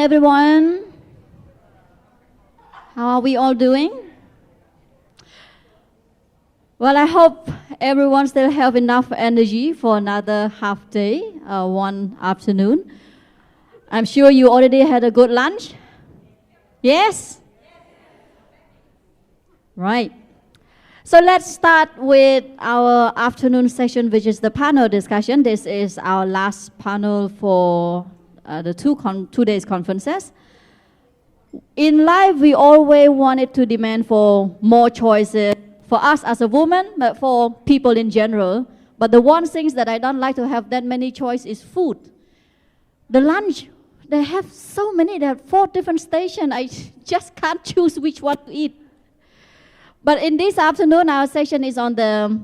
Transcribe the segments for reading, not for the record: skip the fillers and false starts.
everyone. How are we all doing? Well, I hope everyone still have enough energy for another half day, one afternoon. I'm sure you already had a good lunch. Yes? Right. So let's start with our afternoon session, which is the panel discussion. This is our last panel for the two days conferences. In life, we always wanted to demand for more choices for us as a woman, but for people in general. But the one thing that I don't like to have that many choice is food. The lunch, they have so many. There are 4 different stations. I just can't choose which one to eat. But in this afternoon, our session is on the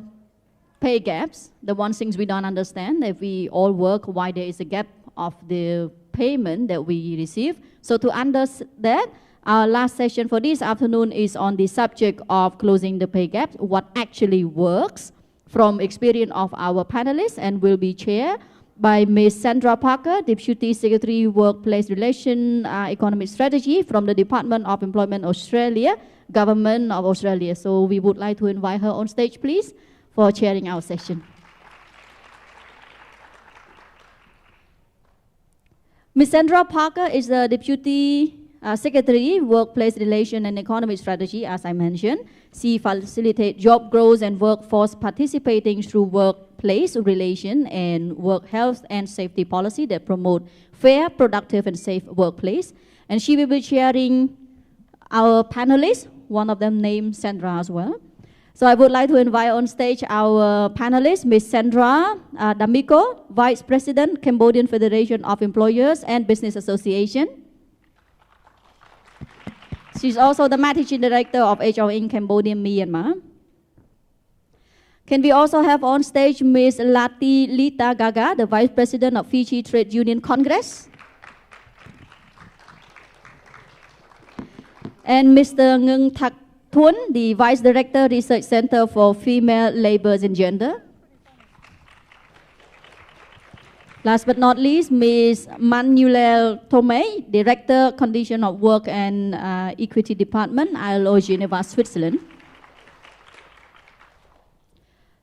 pay gaps, the one things we don't understand, that we all work, why there is a gap of the payment that we receive. So to understand that, our last session for this afternoon is on the subject of closing the pay gap, what actually works, from experience of our panelists, and will be chaired by Ms. Sandra Parker, Deputy Secretary, Workplace Relation Economic Strategy from the Department of Employment Australia, Government of Australia. So we would like to invite her on stage, please, for chairing our session. Ms. Sandra Parker is the Deputy Secretary, Workplace Relation and Economic Strategy, as I mentioned. She facilitates job growth and workforce participating through workplace relation and work health and safety policy that promote fair, productive, and safe workplace. And she will be chairing our panelists, one of them named Sandra as well. So I would like to invite on stage our panelist, Ms. Sandra Damiko, Vice President, Cambodian Federation of Employers and Business Association. She's also the Managing Director of HR in Cambodia, Myanmar. Can we also have on stage Ms. Lati Lita Gaga, the Vice President of Fiji Trade Union Congress. And Mr. Ngung Thak Thun, the Vice Director, Research Center for Female Labor and Gender. Last but not least, Ms. Manuel Tomei, Director, Condition of Work and Equity Department, ILO Geneva, Switzerland.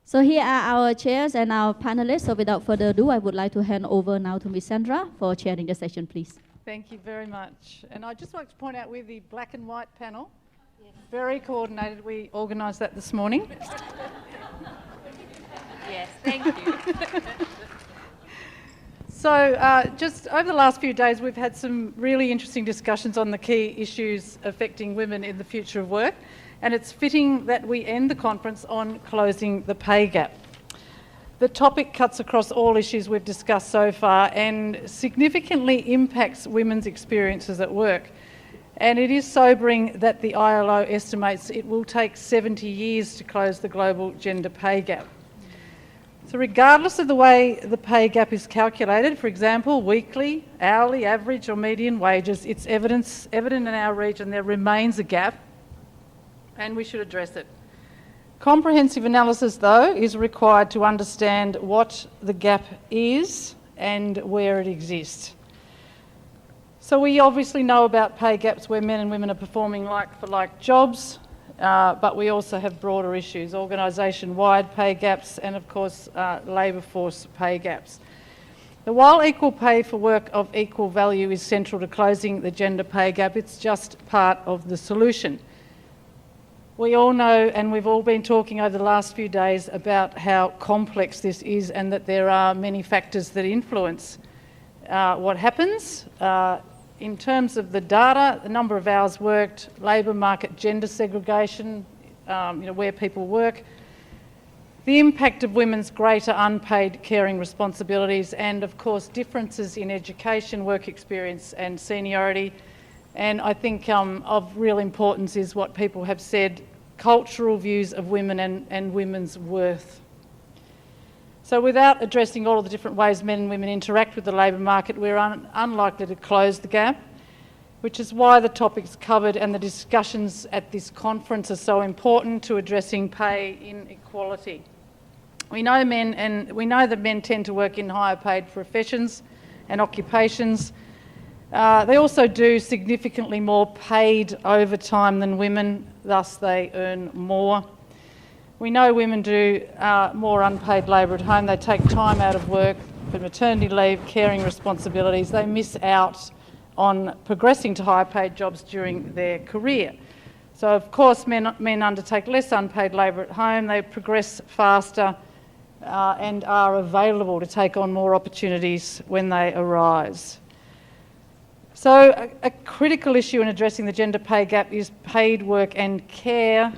So here are our chairs and our panelists. So without further ado, I would like to hand over now to Ms. Sandra for chairing the session, please. Thank you very much. And I'd just like to point out we're the black and white panel. Yes. Very coordinated. We organised that this morning. Yes, thank you. So just over the last few days, we've had some really interesting discussions on the key issues affecting women in the future of work. And it's fitting that we end the conference on closing the pay gap. The topic cuts across all issues we've discussed so far and significantly impacts women's experiences at work. And it is sobering that the ILO estimates it will take 70 years to close the global gender pay gap. So regardless of the way the pay gap is calculated, for example, weekly, hourly, average or median wages, it's evident in our region there remains a gap and we should address it. Comprehensive analysis, though, is required to understand what the gap is and where it exists. So we obviously know about pay gaps where men and women are performing like-for-like jobs, but we also have broader issues, organisation-wide pay gaps and, of course, labour force pay gaps. Now, while equal pay for work of equal value is central to closing the gender pay gap, it's just part of the solution. We all know, and we've all been talking over the last few days about how complex this is and that there are many factors that influence what happens. In terms of the data, the number of hours worked, labour market gender segregation, where people work, the impact of women's greater unpaid caring responsibilities, and of course differences in education, work experience and seniority. And I think of real importance is what people have said, cultural views of women and women's worth. So without addressing all of the different ways men and women interact with the labour market, we're unlikely to close the gap, which is why the topics covered and the discussions at this conference are so important to addressing pay inequality. We know that men tend to work in higher paid professions and occupations, They also do significantly more paid overtime than women, thus they earn more. We know women do more unpaid labour at home. They take time out of work for maternity leave, caring responsibilities. They miss out on progressing to higher paid jobs during their career. So of course men undertake less unpaid labour at home, they progress faster and are available to take on more opportunities when they arise. So a critical issue in addressing the gender pay gap is paid work and care.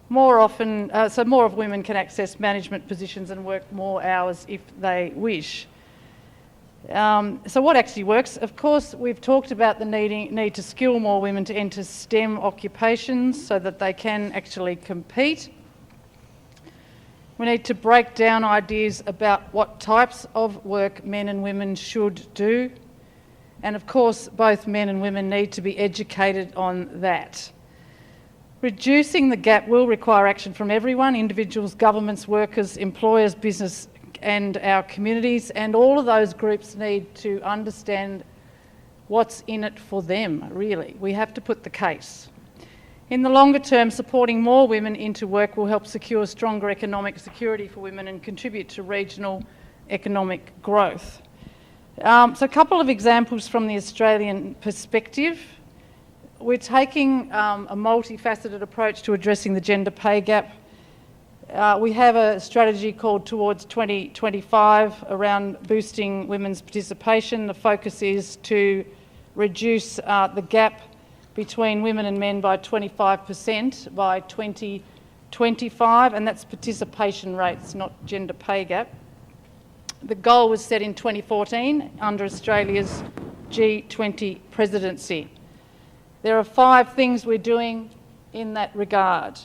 More often, so more of women can access management positions and work more hours if they wish. So what actually works? Of course, we've talked about the need to skill more women to enter STEM occupations so that they can actually compete. We need to break down ideas about what types of work men and women should do. And of course, both men and women need to be educated on that. Reducing the gap will require action from everyone, individuals, governments, workers, employers, business and our communities, and all of those groups need to understand what's in it for them, really. We have to put the case. In the longer term, supporting more women into work will help secure stronger economic security for women and contribute to regional economic growth. So a couple of examples from the Australian perspective. We're taking a multifaceted approach to addressing the gender pay gap. We have a strategy called Towards 2025 around boosting women's participation. The focus is to reduce the gap between women and men by 25% by 2025, and that's participation rates, not gender pay gap. The goal was set in 2014 under Australia's G20 presidency. There are 5 things we're doing in that regard.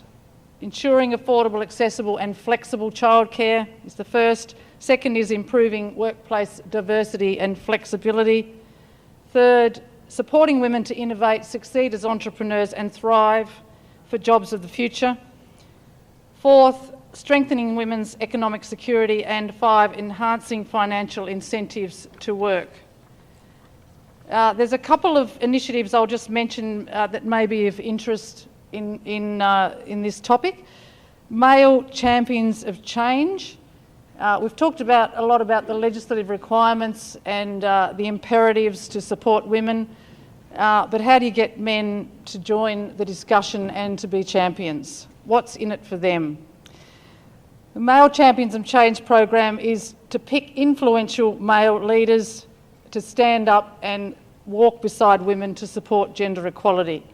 Ensuring affordable, accessible and flexible childcare is the first. Second is improving workplace diversity and flexibility. Third, supporting women to innovate, succeed as entrepreneurs and thrive for jobs of the future. Fourth, strengthening women's economic security. And 5, enhancing financial incentives to work. There's a couple of initiatives I'll just mention that may be of interest in this topic. Male Champions of Change. We've talked a lot about the legislative requirements and the imperatives to support women, but how do you get men to join the discussion and to be champions? What's in it for them? The Male Champions of Change program is to pick influential male leaders to stand up and walk beside women to support gender equality.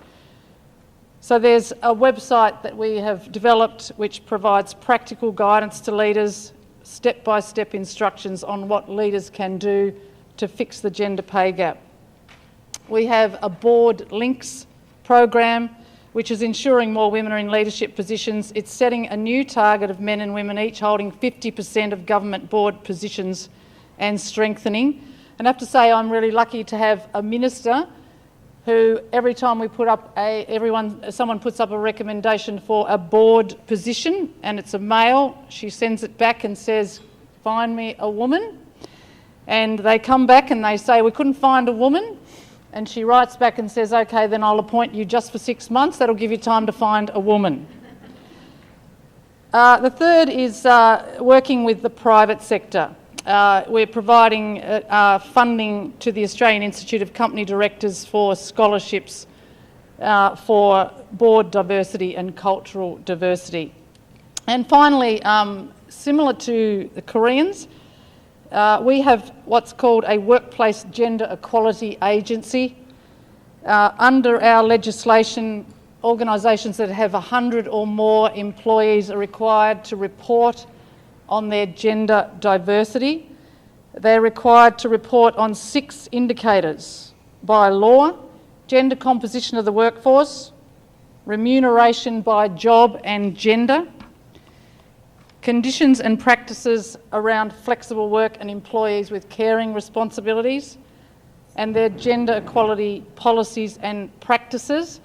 So there's a website that we have developed which provides practical guidance to leaders, step-by-step instructions on what leaders can do to fix the gender pay gap. We have a board links program which is ensuring more women are in leadership positions. It's setting a new target of men and women each holding 50% of government board positions and strengthening. And I have to say I'm really lucky to have a minister who every time we put up someone puts up a recommendation for a board position and it's a male, she sends it back and says, find me a woman. And they come back and they say, we couldn't find a woman. And she writes back and says, okay, then I'll appoint you just for 6 months. That'll give you time to find a woman. The third is working with the private sector. We're providing funding to the Australian Institute of Company Directors for scholarships for board diversity and cultural diversity. And finally, similar to the Koreans, we have what's called a Workplace Gender Equality Agency. Under our legislation, organisations that have 100 or more employees are required to report on their gender diversity. They're required to report on 6 indicators by law: gender composition of the workforce, remuneration by job and gender, conditions and practices around flexible work and employees with caring responsibilities, and their gender equality policies and practices,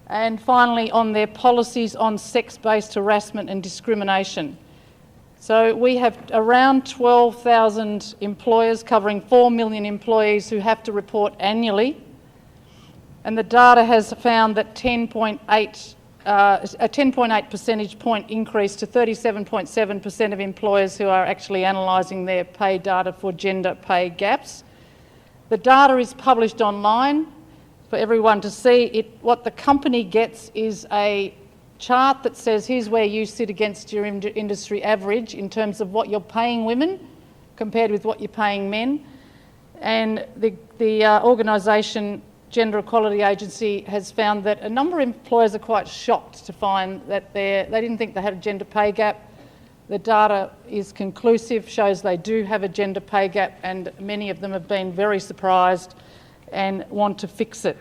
and finally on their policies on sex-based harassment and discrimination. So we have around 12,000 employers covering 4 million employees who have to report annually. And the data has found that a 10.8 percentage point increase to 37.7% of employers who are actually analysing their pay data for gender pay gaps. The data is published online for everyone to see. What the company gets is a chart that says here's where you sit against your industry average in terms of what you're paying women compared with what you're paying men. And the organisation Gender Equality Agency has found that a number of employers are quite shocked to find that they didn't think they had a gender pay gap. The data is conclusive, shows they do have a gender pay gap, and many of them have been very surprised and want to fix it.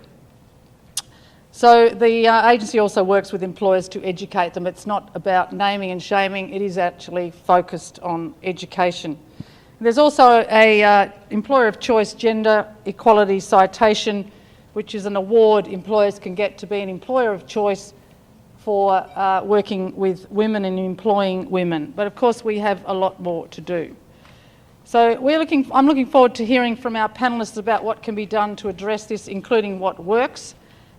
So the agency also works with employers to educate them. It's not about naming and shaming, it is actually focused on education. There's also a Employer of Choice Gender Equality Citation, which is an award employers can get to be an employer of choice for working with women and employing women. But of course we have a lot more to do. So I'm looking forward to hearing from our panellists about what can be done to address this, including what works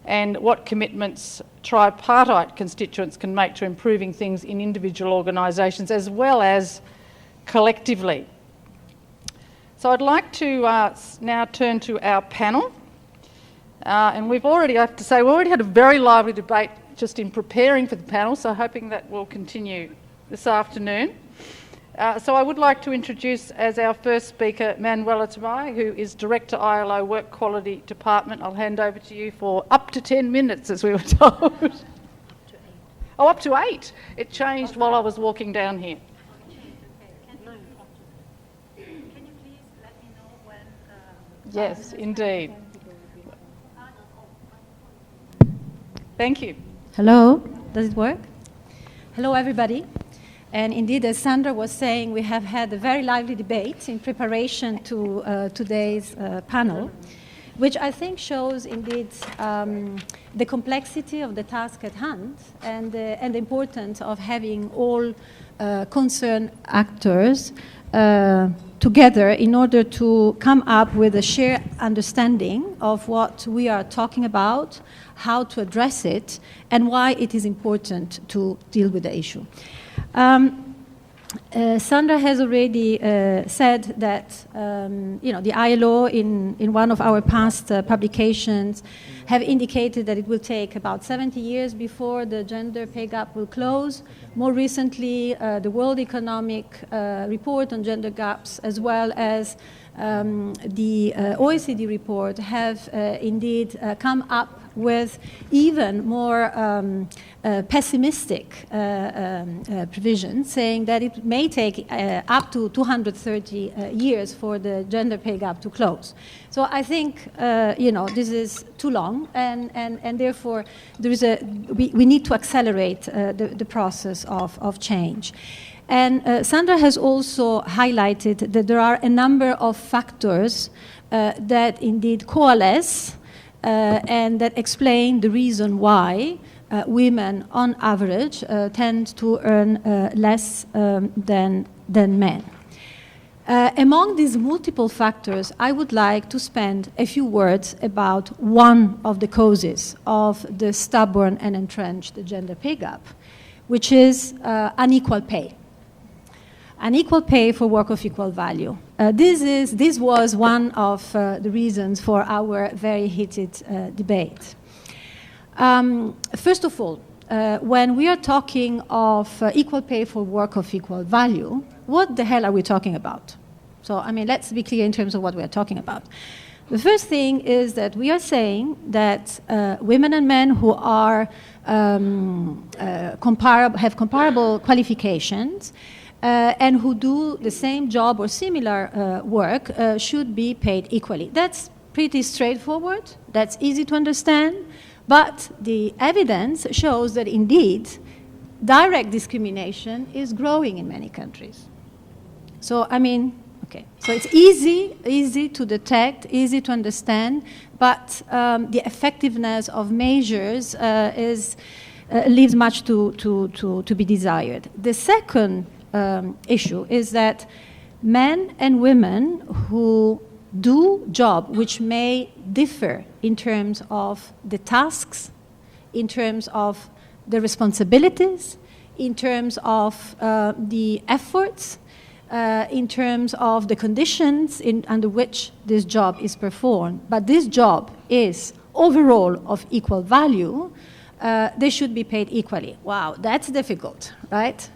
and what commitments tripartite constituents can make to improving things in individual organisations as well as collectively. So I'd like to now turn to our panel. And I have to say, we've already had a very lively debate just in preparing for the panel, so hoping that will continue this afternoon. So I would like to introduce as our first speaker Manuela Tamai, who is Director ILO Work Quality Department. I'll hand over to you for up to 10 minutes, as we were told. Up to 8. It changed while I was walking down here. Can you please let me know when... Yes, indeed. Thank you. Hello, does it work? Hello, everybody. And indeed, as Sandra was saying, we have had a very lively debate in preparation to today's panel, which I think shows indeed the complexity of the task at hand and the importance of having all concerned actors together in order to come up with a shared understanding of what we are talking about, how to address it, and why it is important to deal with the issue. Sandra has already said that the ILO in one of our past publications have indicated that it will take about 70 years before the gender pay gap will close. More recently, the World Economic Report on Gender Gaps, as well as the OECD report, have indeed come up with even more pessimistic provisions, saying that it may take up to 230 years for the gender pay gap to close. So I think this is too long, and therefore there is we need to accelerate the process of change. And Sandra has also highlighted that there are a number of factors that indeed coalesce and that explain the reason why women, on average, tend to earn less than men. Among these multiple factors, I would like to spend a few words about one of the causes of the stubborn and entrenched gender pay gap, which is unequal pay. Unequal pay for work of equal value. This was one of the reasons for our very heated debate. First of all, when we are talking of equal pay for work of equal value, what the hell are we talking about? So, let's be clear in terms of what we are talking about. The first thing is that we are saying that women and men who are have comparable qualifications and who do the same job or similar work should be paid equally. That's pretty straightforward, that's easy to understand, but the evidence shows that indeed direct discrimination is growing in many countries. So, so it's easy to detect, easy to understand, but the effectiveness of measures leaves much to be desired. The second issue is that men and women who do job which may differ in terms of the tasks, in terms of the responsibilities, in terms of the efforts, in terms of the conditions under which this job is performed, but this job is overall of equal value, they should be paid equally. Wow, that's difficult, right?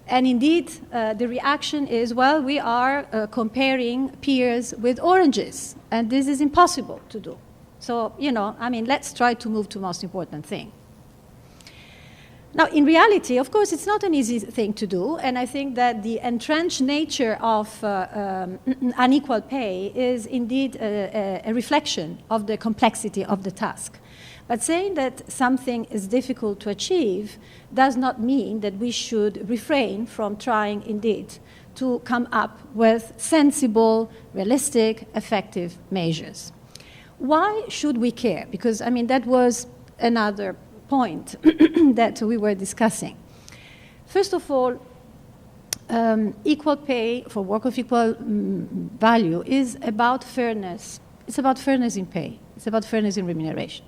And indeed, the reaction is, well, we are comparing pears with oranges, and this is impossible to do. So, let's try to move to the most important thing. Now, in reality, of course, it's not an easy thing to do, and I think that the entrenched nature of unequal pay is indeed a reflection of the complexity of the task. But saying that something is difficult to achieve does not mean that we should refrain from trying indeed to come up with sensible, realistic, effective measures. Why should we care? Because, that was another point that we were discussing. First of all, equal pay for work of equal value is about fairness. It's about fairness in pay. It's about fairness in remuneration.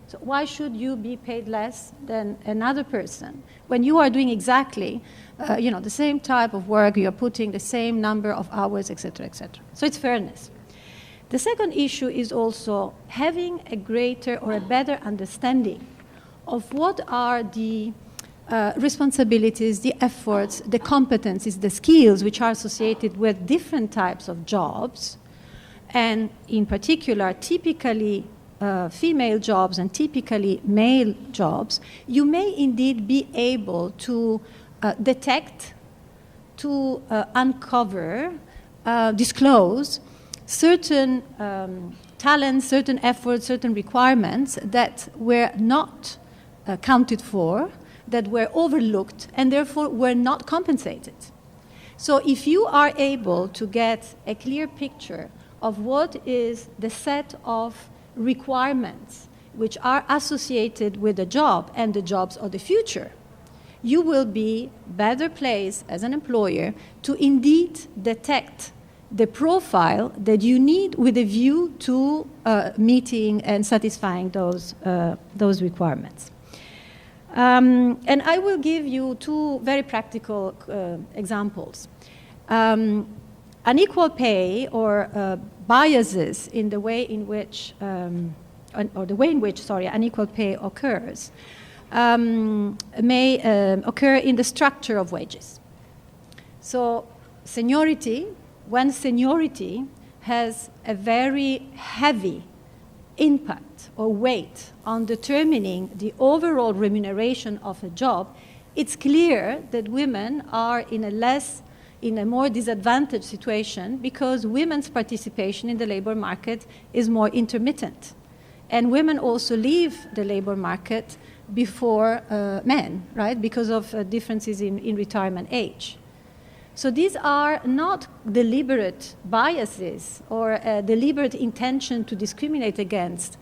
So why should you be paid less than another person when you are doing exactly, the same type of work, you are putting the same number of hours, etc., etc. So it's fairness. The second issue is also having a greater or a better understanding of what are the responsibilities, the efforts, the competencies, the skills which are associated with different types of jobs, and in particular, typically female jobs and typically male jobs. You may indeed be able to detect, to uncover, disclose certain talents, certain efforts, certain requirements that were not accounted for, that were overlooked, and therefore were not compensated. So if you are able to get a clear picture of what is the set of requirements which are associated with the job and the jobs of the future, you will be better placed as an employer to indeed detect the profile that you need with a view to meeting and satisfying those requirements. And I will give you two very practical examples. Unequal pay or biases in the way in which, unequal pay occurs may occur in the structure of wages. So seniority, when seniority has a very heavy impact or weight on determining the overall remuneration of a job, it's clear that women are in a more disadvantaged situation because women's participation in the labor market is more intermittent. And women also leave the labor market before men, right, because of differences in retirement age. So these are not deliberate biases or a deliberate intention to discriminate against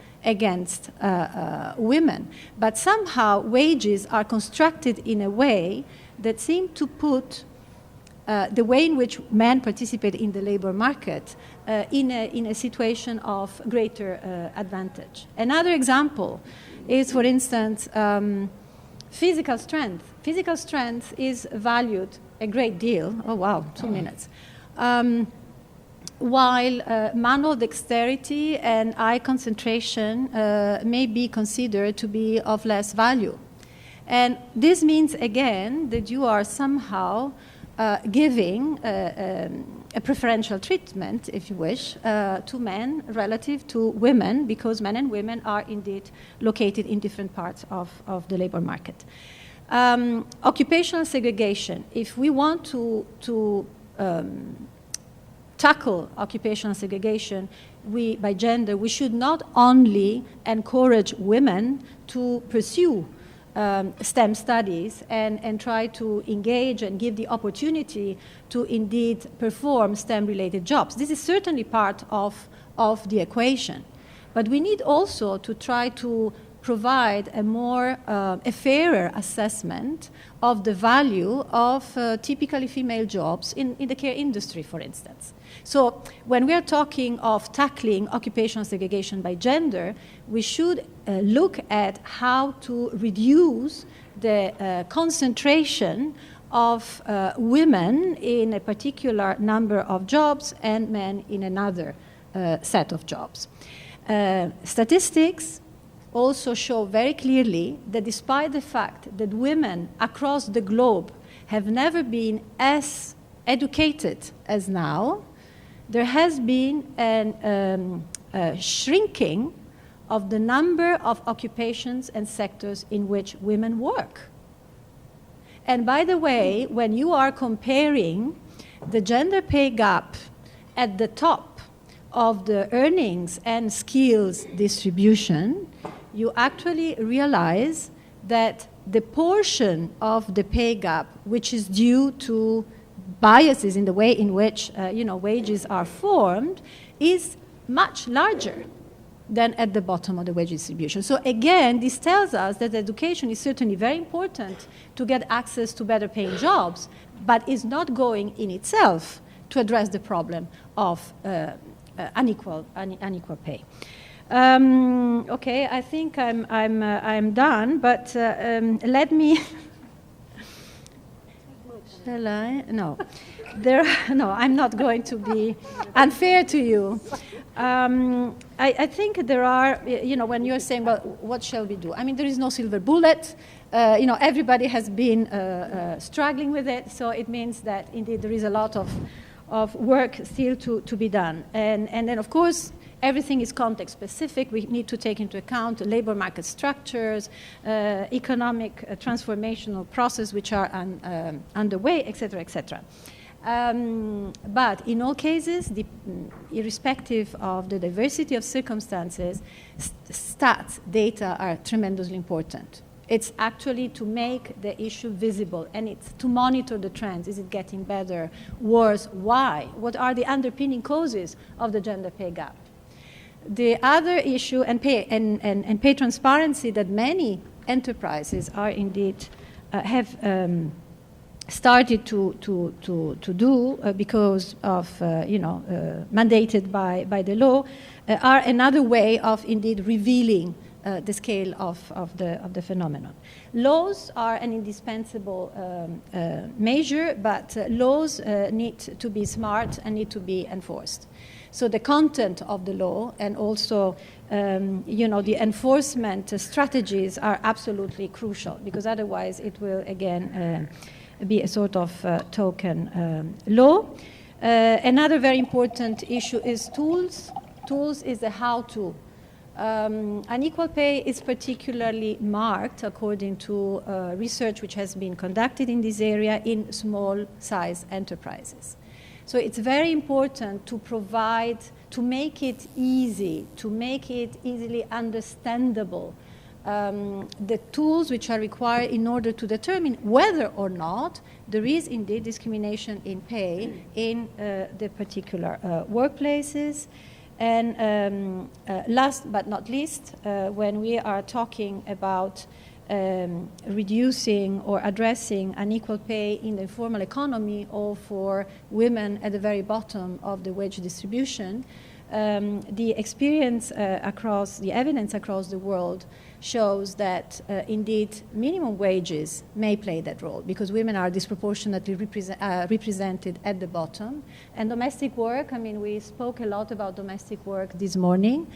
women, but somehow wages are constructed in a way that seem to put the way in which men participate in the labor market in a situation of greater advantage. Another example is, for instance, physical strength. Physical strength is valued a great deal. Oh, wow, 2 minutes. While manual dexterity and eye concentration may be considered to be of less value. And this means, again, that you are somehow giving a preferential treatment, if you wish, to men relative to women, because men and women are indeed located in different parts of the labor market. Occupational segregation. If we want to tackle occupational segregation by gender, we should not only encourage women to pursue STEM studies and try to engage and give the opportunity to indeed perform STEM-related jobs. This is certainly part of the equation. But we need also to try to provide a fairer assessment of the value of typically female jobs in the care industry, for instance. So when we are talking of tackling occupational segregation by gender, we should look at how to reduce the concentration of women in a particular number of jobs and men in another set of jobs. Statistics also show very clearly that despite the fact that women across the globe have never been as educated as now, there has been a shrinking of the number of occupations and sectors in which women work. And by the way, when you are comparing the gender pay gap at the top of the earnings and skills distribution, you actually realize that the portion of the pay gap which is due to biases in the way in which wages are formed is much larger than at the bottom of the wage distribution. So again, this tells us that education is certainly very important to get access to better paying jobs, but is not going in itself to address the problem of unequal pay. Okay, I think I'm done, but let me. Shall I? No. No, I'm not going to be unfair to you. I think there are, when you're saying, well, what shall we do? I mean, there is no silver bullet. Everybody has been struggling with it, so it means that indeed there is a lot of work still to be done. And then, of course, everything is context specific. We need to take into account labor market structures, economic transformational process which are underway, et cetera, et cetera. But in all cases, irrespective of the diversity of circumstances, stats, data are tremendously important. It's actually to make the issue visible, and it's to monitor the trends. Is it getting better, worse, why? What are the underpinning causes of the gender pay gap? The other issue, and pay transparency that many enterprises are indeed have started to do because of mandated by the law, are another way of indeed revealing the scale of the phenomenon. Laws are an indispensable measure, but laws need to be smart and need to be enforced. So the content of the law and also the enforcement strategies are absolutely crucial, because otherwise it will again be a sort of token law. Another very important issue is tools. Tools is the how-to. Unequal pay is particularly marked, according to research which has been conducted in this area, in small-size enterprises. So it's very important to provide, to make it easy, to make it easily understandable, the tools which are required in order to determine whether or not there is indeed discrimination in pay in the particular workplaces. And last but not least, when we are talking about reducing or addressing unequal pay in the informal economy or for women at the very bottom of the wage distribution, the experience the evidence across the world shows that indeed minimum wages may play that role, because women are disproportionately represented at the bottom. And domestic work, I mean, we spoke a lot about domestic work this morning.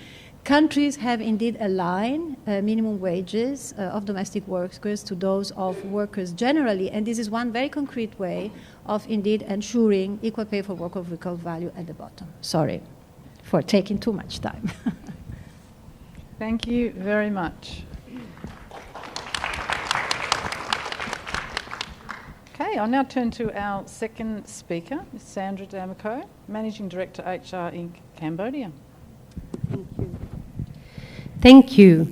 Countries have indeed aligned minimum wages of domestic workers to those of workers generally, and this is one very concrete way of indeed ensuring equal pay for work of equal value at the bottom. Sorry for taking too much time. Thank you very much. Okay, I'll now turn to our second speaker, Ms. Sandra D'Amico, Managing Director, HR Inc. Cambodia. Thank you. Thank you.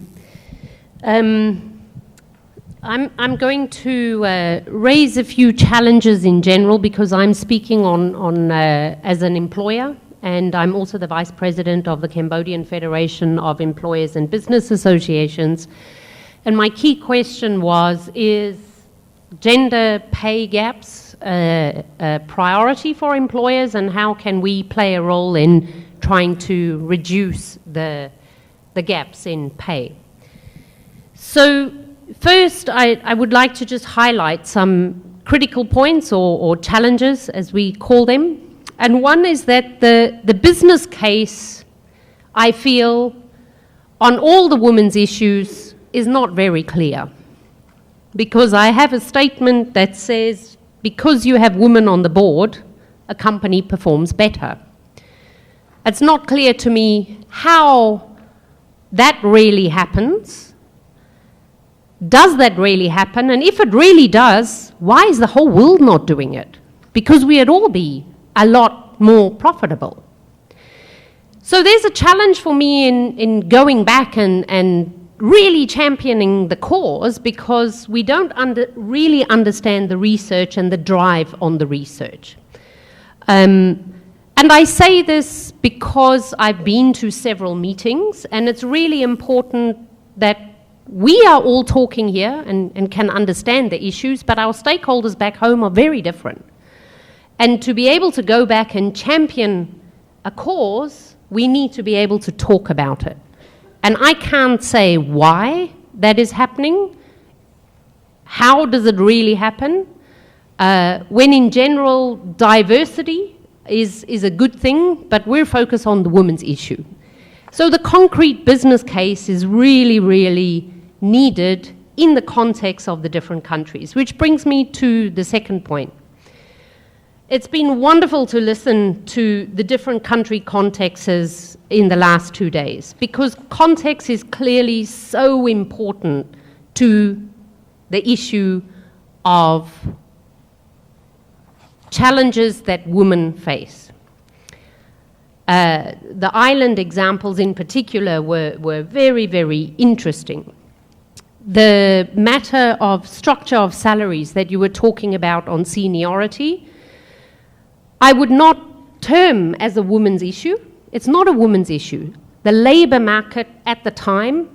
I'm going to raise a few challenges in general, because I'm speaking on as an employer and I'm also the Vice President of the Cambodian Federation of Employers and Business Associations. And my key question is gender pay gaps a priority for employers, and how can we play a role in trying to reduce the gaps in pay? So first, I would like to just highlight some critical points or challenges, as we call them. And one is that the business case, I feel, on all the women's issues is not very clear. Because I have a statement that says, because you have women on the board, a company performs better. It's not clear to me how that really happens. Does that really happen? And if it really does, why is the whole world not doing it? Because we'd all be a lot more profitable. So there's a challenge for me in going back and really championing the cause, because we don't really understand the research and the drive on the research. And I say this because I've been to several meetings, and it's really important that we are all talking here and can understand the issues, but our stakeholders back home are very different. And to be able to go back and champion a cause, we need to be able to talk about it. And I can't say why that is happening. How does it really happen? When in general, diversity is a good thing, but we're focused on the women's issue. So the concrete business case is really, really needed in the context of the different countries, which brings me to the second point. It's been wonderful to listen to the different country contexts in the last 2 days, because context is clearly so important to the issue of challenges that women face. The island examples in particular were very, very interesting. The matter of structure of salaries that you were talking about on seniority, I would not term as a woman's issue. It's not a woman's issue. The labour market at the time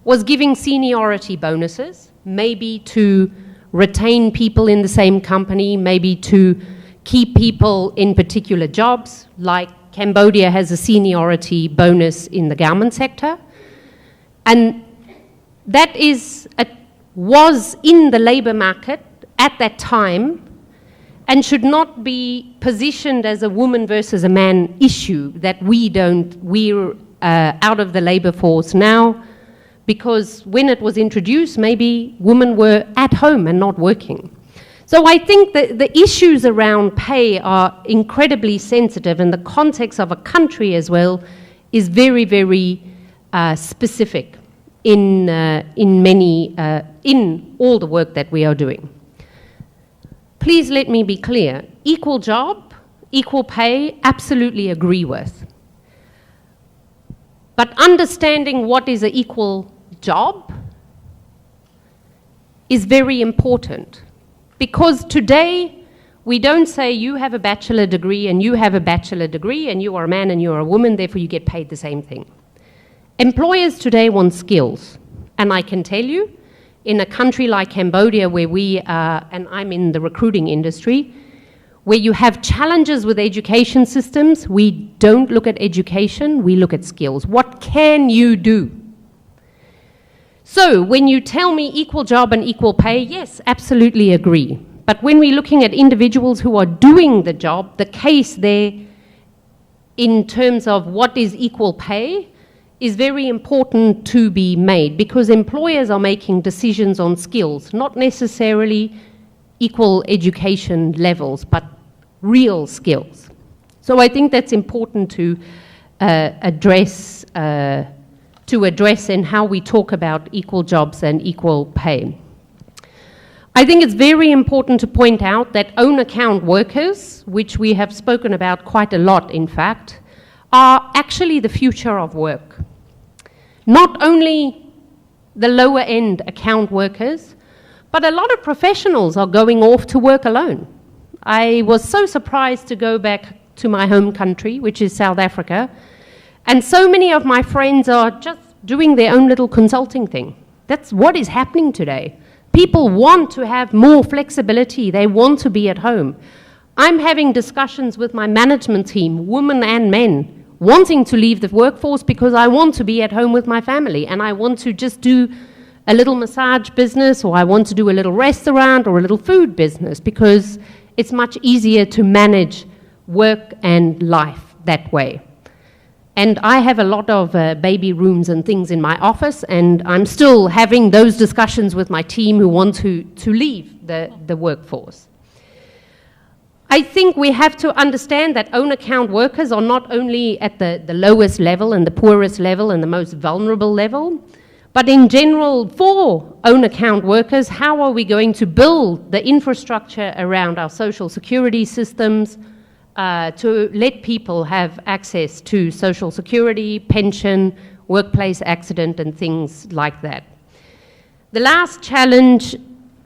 was giving seniority bonuses, maybe to retain people in the same company, maybe to keep people in particular jobs, like Cambodia has a seniority bonus in the garment sector. And that was in the labour market at that time, and should not be positioned as a woman versus a man issue that we're out of the labour force now, because when it was introduced, maybe women were at home and not working. So I think that the issues around pay are incredibly sensitive, and the context of a country as well is very, very specific in all the work that we are doing. Please let me be clear. Equal job, equal pay, absolutely agree with. But understanding what is an equal job is very important. Because today, we don't say you have a bachelor degree and you have a bachelor degree and you are a man and you are a woman, therefore you get paid the same thing. Employers today want skills. And I can tell you, in a country like Cambodia, where we are, and I'm in the recruiting industry, where you have challenges with education systems, we don't look at education, we look at skills. What can you do? So when you tell me equal job and equal pay, yes, absolutely agree. But when we're looking at individuals who are doing the job, the case there in terms of what is equal pay is very important to be made, because employers are making decisions on skills, not necessarily equal education levels, but real skills. So I think that's important to address in how we talk about equal jobs and equal pay. I think it's very important to point out that own account workers, which we have spoken about quite a lot in fact, are actually the future of work. Not only the lower end account workers, but a lot of professionals are going off to work alone. I was so surprised to go back to my home country, which is South Africa. And so many of my friends are just doing their own little consulting thing. That's what is happening today. People want to have more flexibility. They want to be at home. I'm having discussions with my management team, women and men, wanting to leave the workforce because I want to be at home with my family and I want to just do a little massage business, or I want to do a little restaurant or a little food business, because it's much easier to manage work and life that way. And I have a lot of baby rooms and things in my office, and I'm still having those discussions with my team who want to leave the workforce. I think we have to understand that own account workers are not only at the lowest level and the poorest level and the most vulnerable level, but in general, for own account workers, how are we going to build the infrastructure around our social security systems to let people have access to social security, pension, workplace accident, and things like that? The last challenge,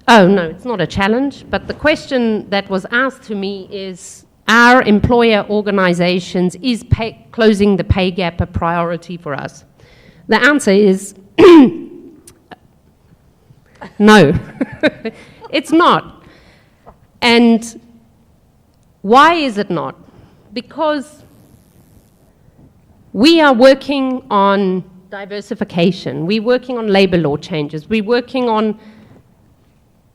oh no, it's not a challenge, but the question that was asked to me is, are employer organizations, is closing the pay gap a priority for us? The answer is no, it's not. And why is it not? Because we are working on diversification, we're working on labor law changes, we're working on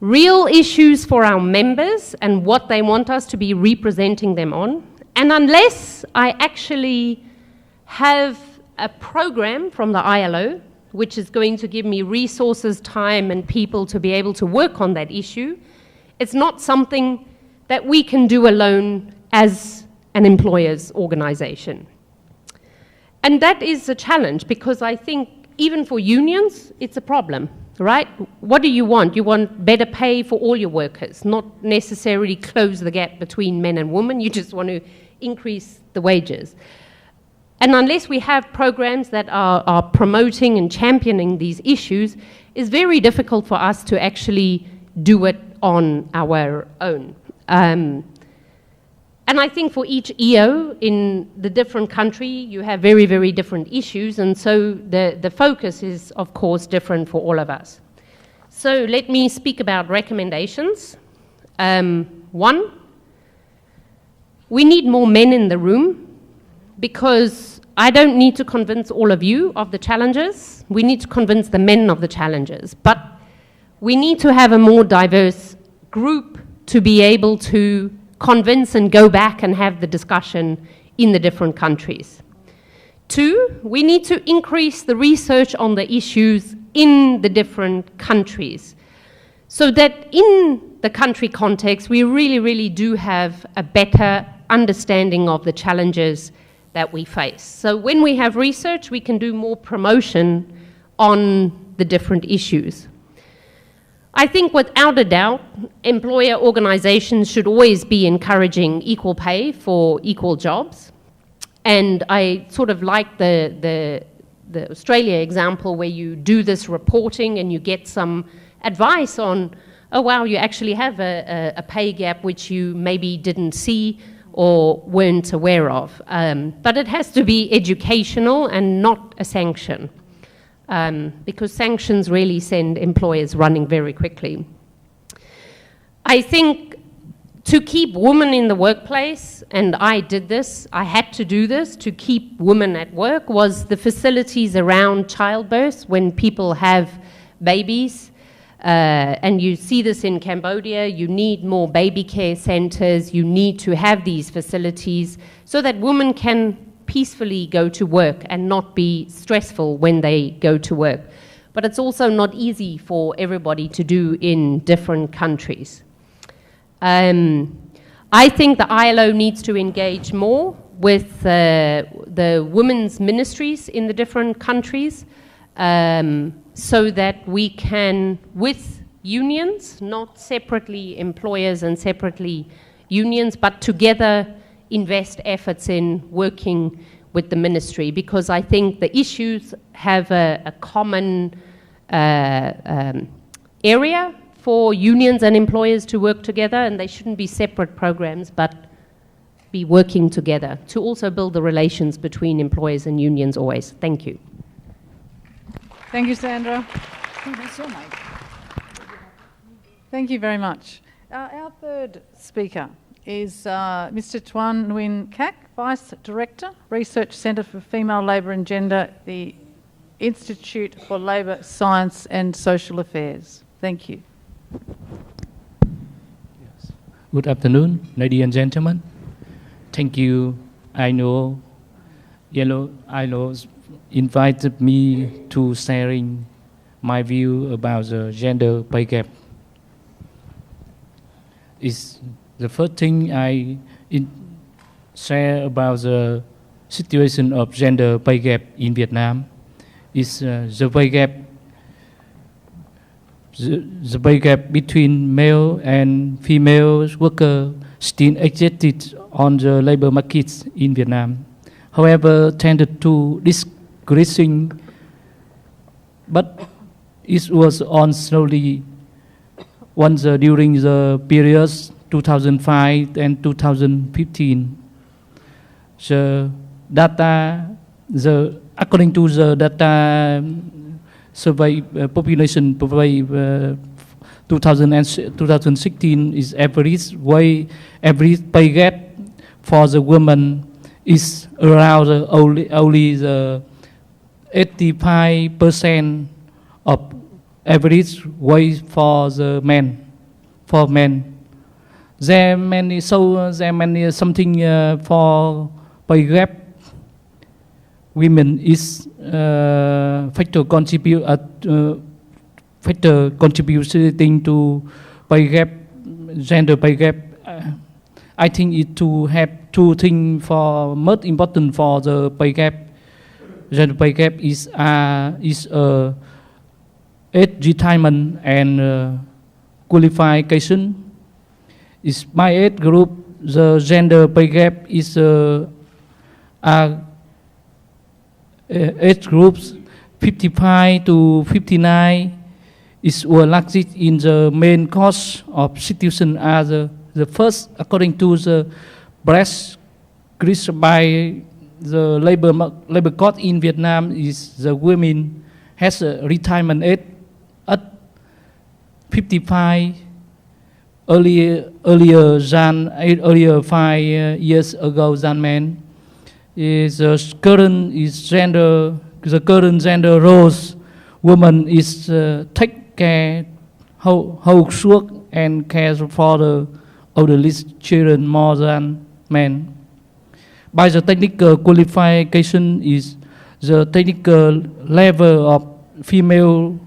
real issues for our members and what they want us to be representing them on. And unless I actually have a program from the ILO, which is going to give me resources, time, and people to be able to work on that issue, it's not something that we can do alone as an employer's organization. And that is a challenge, because I think even for unions, it's a problem, right? What do you want? You want better pay for all your workers, not necessarily close the gap between men and women. You just want to increase the wages. And unless we have programs that are promoting and championing these issues, it's very difficult for us to actually do it on our own. And I think for each EO in the different country, you have very, very different issues, and so the focus is, of course, different for all of us. So let me speak about recommendations. One, we need more men in the room, because I don't need to convince all of you of the challenges. We need to convince the men of the challenges. But we need to have a more diverse group to be able to convince and go back and have the discussion in the different countries. Two, we need to increase the research on the issues in the different countries, so that in the country context, we really, really do have a better understanding of the challenges that we face. So when we have research, we can do more promotion on the different issues. I think without a doubt, employer organizations should always be encouraging equal pay for equal jobs. And I sort of like the Australia example, where you do this reporting and you get some advice on, oh wow, you actually have a pay gap which you maybe didn't see or weren't aware of. But it has to be educational and not a sanction, because sanctions really send employers running very quickly. I think to keep women in the workplace, and I did this, I had to do this to keep women at work, was the facilities around childbirth when people have babies. And you see this in Cambodia, you need more baby care centers, you need to have these facilities so that women can peacefully go to work and not be stressful when they go to work. But it's also not easy for everybody to do in different countries. I think the ILO needs to engage more with the women's ministries in the different countries, so that we can, with unions, not separately employers and separately unions, but together invest efforts in working with the ministry, because I think the issues have a common area for unions and employers to work together, and they shouldn't be separate programs, but be working together to also build the relations between employers and unions always. Thank you. Thank you, Sandra. Thank you very much. Our third speaker is Mr. Tuan Nguyen Kak, Vice Director, Research Centre for Female Labour and Gender, the Institute for Labour Science and Social Affairs. Thank you. Good afternoon, ladies and gentlemen. Thank you. I know invited me to sharing my view about the gender pay gap. It's the first thing I share about the situation of gender pay gap in Vietnam is the pay gap. The pay gap between male and female workers still existed on the labor markets in Vietnam. However, tended to decreasing, but it was on slowly once during the periods 2005 and 2015. The data, according to the data survey, population survey 2016 is average pay gap for the women is around only the 85% of average wage for the men. For men, there many something for pay gap. Women is factor contributing to pay gap, gender pay gap. I think it to have two things for most important for the pay gap. Gender pay gap is age retirement and qualification. Is by age group, the gender pay gap is age groups 55 to 59 is largest in the main cause of situation as the first, according to the breast increased by the labor cost in Vietnam is the women has a retirement age at 55 earlier 5 years ago than men. The current gender roles, woman is take care, housework and care for the elderly children more than men. By the technical qualification is the technical level of female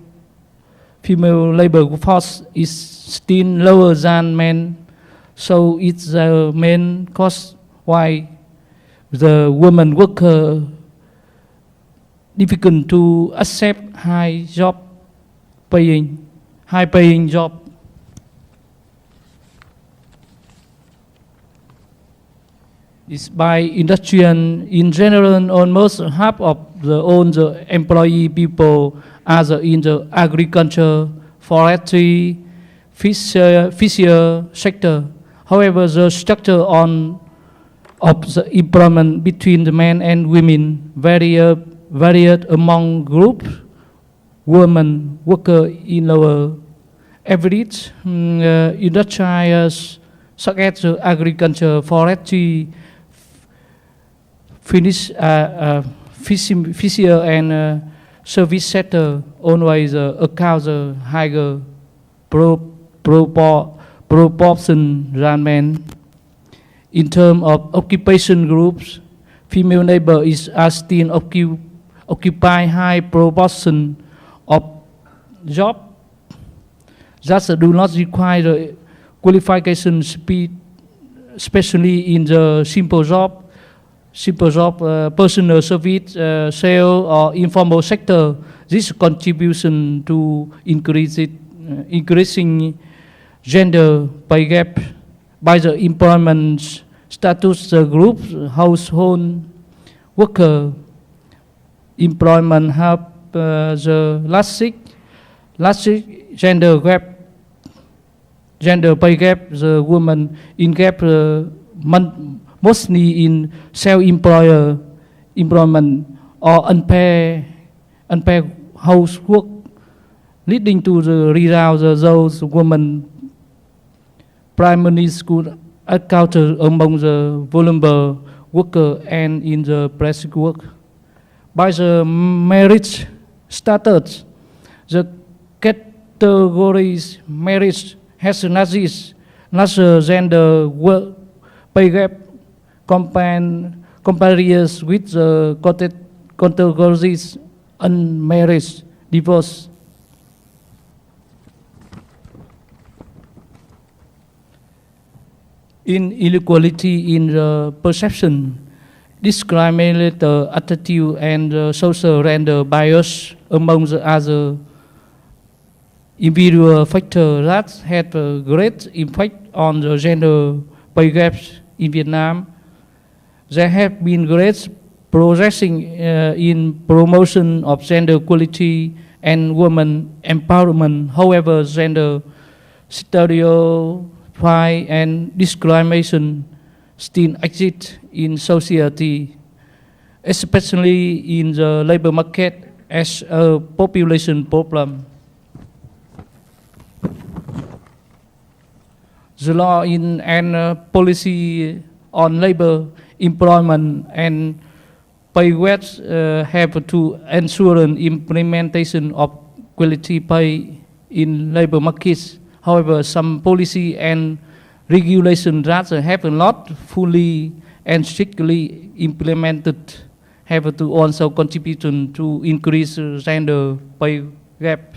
labor force is still lower than men, so it's the main cause why the woman worker difficult to accept high paying job. It's by industry in general, almost half of the employee people are in the agriculture, forestry, fisher sector. However, the structure of the employment between the men and women varied among groups. Women worker in lower average industries such as agriculture, forestry, fisher and service sector always account a higher proportion than men. In terms of occupation groups, female labor is still occupy high proportion of job that do not require qualification speed, especially in the simple job, personal service, sale or informal sector. This contribution to increasing gender pay gap. By the employment status group, household worker employment have the last gender pay gap. The woman in gap mostly in employment or unpaid housework, leading to the result those women primary school encounter among the vulnerable worker and in the basic work. By the marriage status, the categories marriage has larger gender work pay gap compares with the categories unmarried, divorce. Inequality in the perception, discriminator attitude, and social gender bias among the other individual factors that had a great impact on the gender pay gaps in Vietnam. There have been great progress in promotion of gender equality and women empowerment. However, gender stereotypes and discrimination still exist in society, especially in the labor market as a population problem. The law and policy on labor, employment, and pay gaps have to ensure an implementation of quality pay in labor markets. However, some policy and regulation that have not fully and strictly implemented have to also contribute to increase gender pay gap.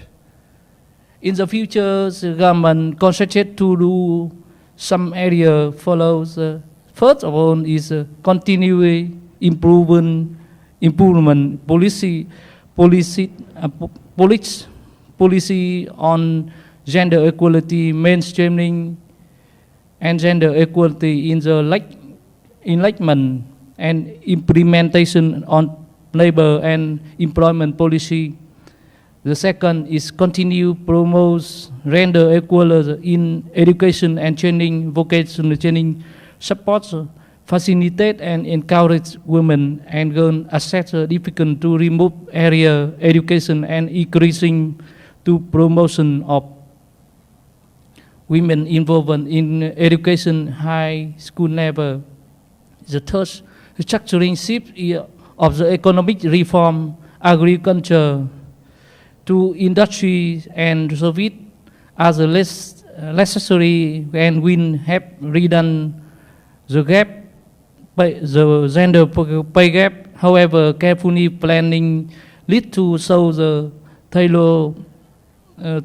In the future, the government concentrates to do some area follows. First of all is continuing improvement policy on gender equality, mainstreaming, and gender equality in the enlightenment and implementation on labor and employment policy. The second is continue promote gender equality in education and training, vocational training, support, facilitate and encourage women and girls access difficult to remove area education and increasing to promotion of women involvement in education high school level. The third, structuring shift of the economic reform, agriculture to industry and service as a less necessary and will have redone the gap, the gender pay gap. However, carefully planning lead to show the tailor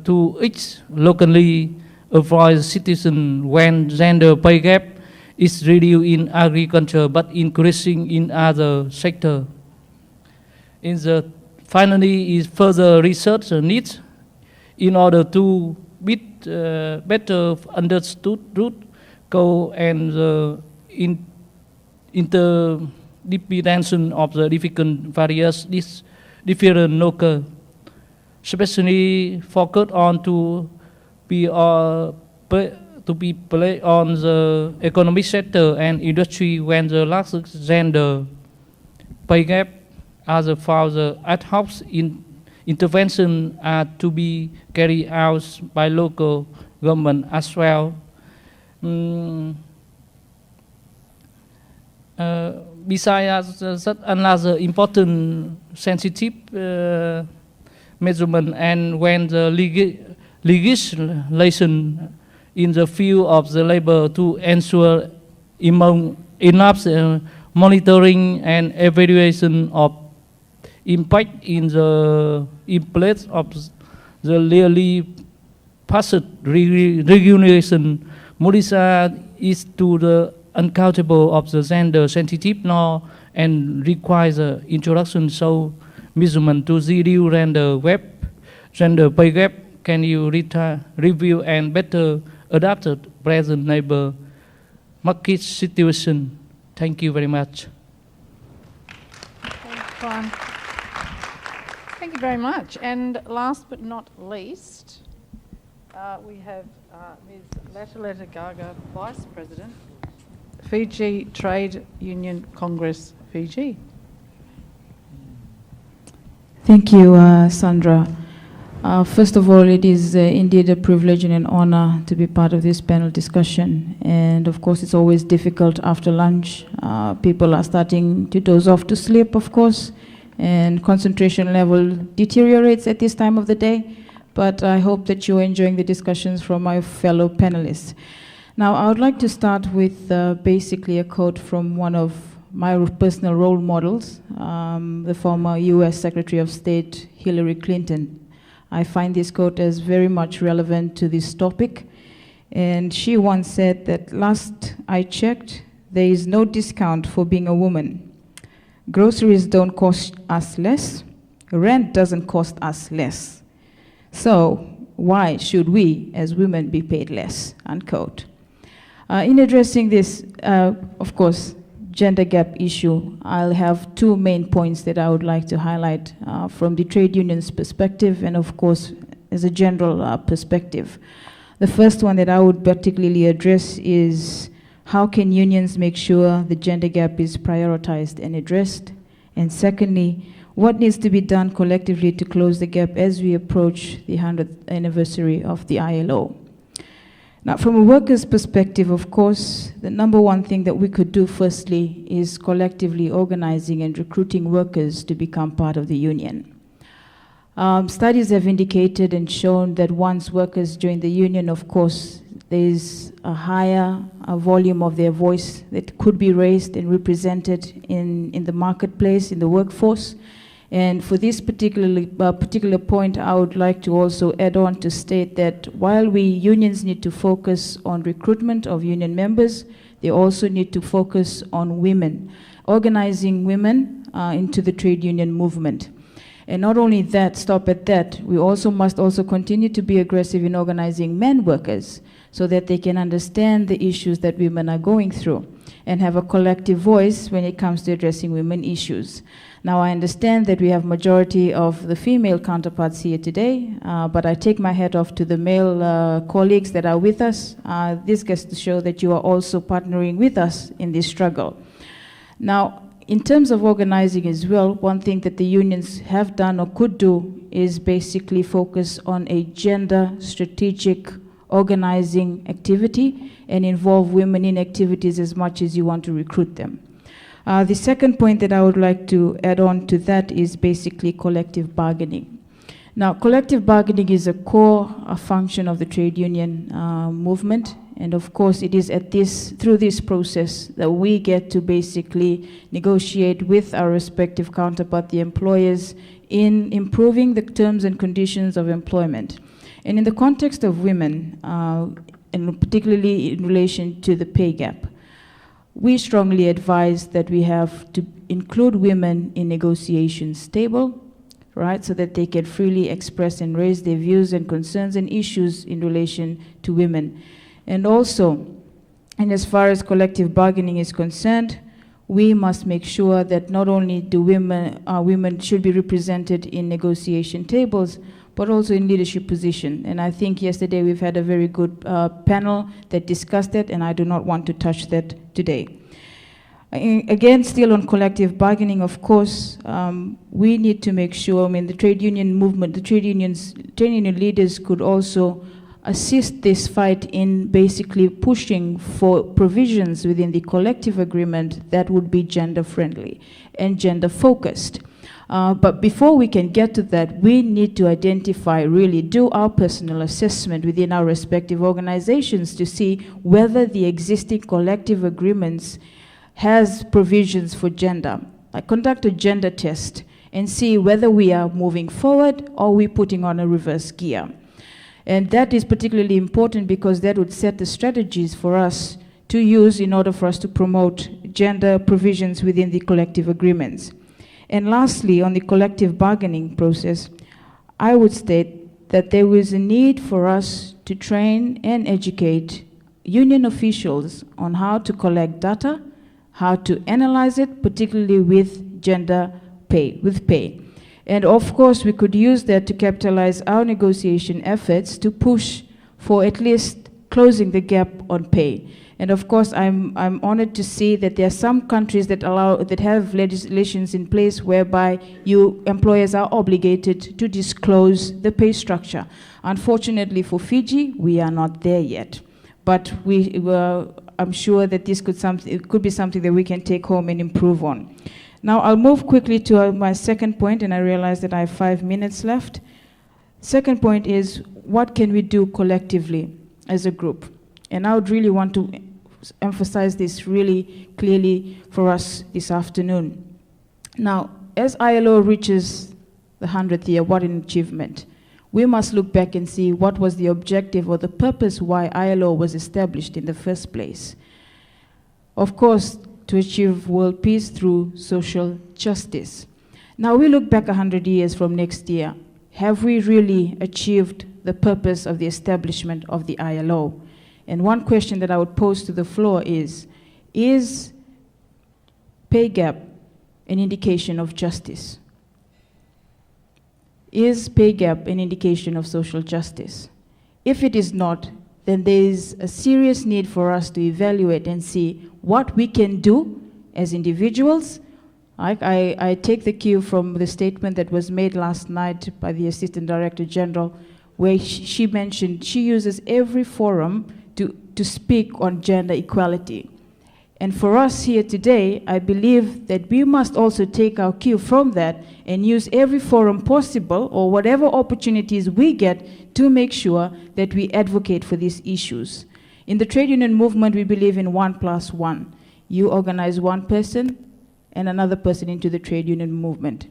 to each locally avoid citizen when gender pay gap is reduced in agriculture but increasing in other sector. In the finally is further research needs in order to better understood root cause and the interdependence of the various different local, especially focused on to be played on the economic sector and industry when the last gender pay gap as a further ad hoc intervention are to be carried out by local government as well. Besides that, another important sensitive measurement and when the legislation in the field of the labor to ensure enough monitoring and evaluation of impact in place of the really passed regulation. Modisa is to the uncountable of the gender sensitive law and requires the introduction so measurement to zero gender pay gap. Can you review and better adapt the present labor market situation? Thank you very much. Thank you very much. And last but not least, we have Ms. Lataleta Gaga, Vice President, Fiji Trade Union Congress, Fiji. Thank you, Sandra. First of all, it is indeed a privilege and an honor to be part of this panel discussion. And of course, it's always difficult after lunch. People are starting to doze off to sleep, of course, and concentration level deteriorates at this time of the day. But I hope that you're enjoying the discussions from my fellow panelists. Now, I would like to start with basically a quote from one of my personal role models, the former US Secretary of State, Hillary Clinton. I find this quote as very much relevant to this topic. And she once said that last I checked, there is no discount for being a woman. Groceries don't cost us less. Rent doesn't cost us less. So why should we as women be paid less, unquote. In addressing this, of course, gender gap issue, I'll have two main points that I would like to highlight from the trade union's perspective and, of course, as a general perspective. The first one that I would particularly address is how can unions make sure the gender gap is prioritized and addressed? And secondly, what needs to be done collectively to close the gap as we approach the 100th anniversary of the ILO? Now, from a worker's perspective, of course, the number one thing that we could do firstly is collectively organizing and recruiting workers to become part of the union. Studies have indicated and shown that once workers join the union, of course, there's a higher volume of their voice that could be raised and represented in the marketplace, in the workforce. And for this particular point, I would like to also add on to state that while unions need to focus on recruitment of union members, they also need to focus on women, organizing women into the trade union movement. And not only that, stop at that, we also must also continue to be aggressive in organizing men workers so that they can understand the issues that women are going through and have a collective voice when it comes to addressing women issues. Now, I understand that we have majority of the female counterparts here today, but I take my hat off to the male colleagues that are with us. This gets to show that you are also partnering with us in this struggle. Now, in terms of organizing as well, one thing that the unions have done or could do is basically focus on a gender strategic organizing activity and involve women in activities as much as you want to recruit them. The second point that I would like to add on to that is basically collective bargaining. Now, collective bargaining is a core function of the trade union movement. And of course, it is through this process that we get to basically negotiate with our respective counterpart, the employers, in improving the terms and conditions of employment. And in the context of women, and particularly in relation to the pay gap, we strongly advise that we have to include women in negotiations table, right, so that they can freely express and raise their views and concerns and issues in relation to women. And also, and as far as collective bargaining is concerned, we must make sure that not only do women should be represented in negotiation tables, but also in leadership position. And I think yesterday we've had a very good panel that discussed that, and I do not want to touch that today. Again, still on collective bargaining, of course, we need to make sure, the trade union movement, the trade union leaders could also assist this fight in basically pushing for provisions within the collective agreement that would be gender-friendly and gender-focused. But before we can get to that, we need to identify, really do our personal assessment within our respective organizations to see whether the existing collective agreements has provisions for gender. Like conduct a gender test and see whether we are moving forward or we're putting on a reverse gear. And that is particularly important because that would set the strategies for us to use in order for us to promote gender provisions within the collective agreements. And lastly, on the collective bargaining process, I would state that there was a need for us to train and educate union officials on how to collect data, how to analyze it, particularly with gender pay, with pay. And of course, we could use that to capitalize our negotiation efforts to push for at least closing the gap on pay. And of course, I'm honored to see that there are some countries that have legislations in place whereby employers are obligated to disclose the pay structure. Unfortunately for Fiji, we are not there yet. But I'm sure that it could be something that we can take home and improve on. Now, I'll move quickly to my second point, and I realize that I have 5 minutes left. Second point is, what can we do collectively as a group? And I would really want to emphasize this really clearly for us this afternoon. Now, as ILO reaches the 100th year, what an achievement. We must look back and see what was the objective or the purpose why ILO was established in the first place. Of course, to achieve world peace through social justice. Now, we look back 100 years from next year. Have we really achieved the purpose of the establishment of the ILO? And one question that I would pose to the floor is pay gap an indication of justice? Is pay gap an indication of social justice? If it is not, then there is a serious need for us to evaluate and see what we can do as individuals. I take the cue from the statement that was made last night by the Assistant Director General, where she mentioned she uses every forum to speak on gender equality. And for us here today, I believe that we must also take our cue from that and use every forum possible or whatever opportunities we get to make sure that we advocate for these issues. In the trade union movement, we believe in 1+1. You organize one person and another person into the trade union movement.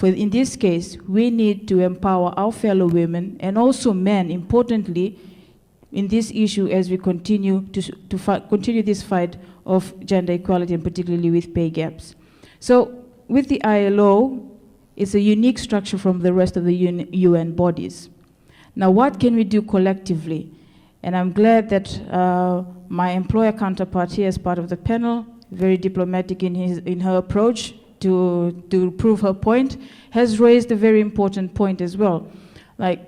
In this case, we need to empower our fellow women and also men, importantly, in this issue as we continue continue this fight of gender equality, and particularly with pay gaps. So with the ILO, it's a unique structure from the rest of the UN bodies. Now, what can we do collectively? And I'm glad that my employer counterpart here, as part of the panel, very diplomatic in her approach to prove her point, has raised a very important point as well. Like,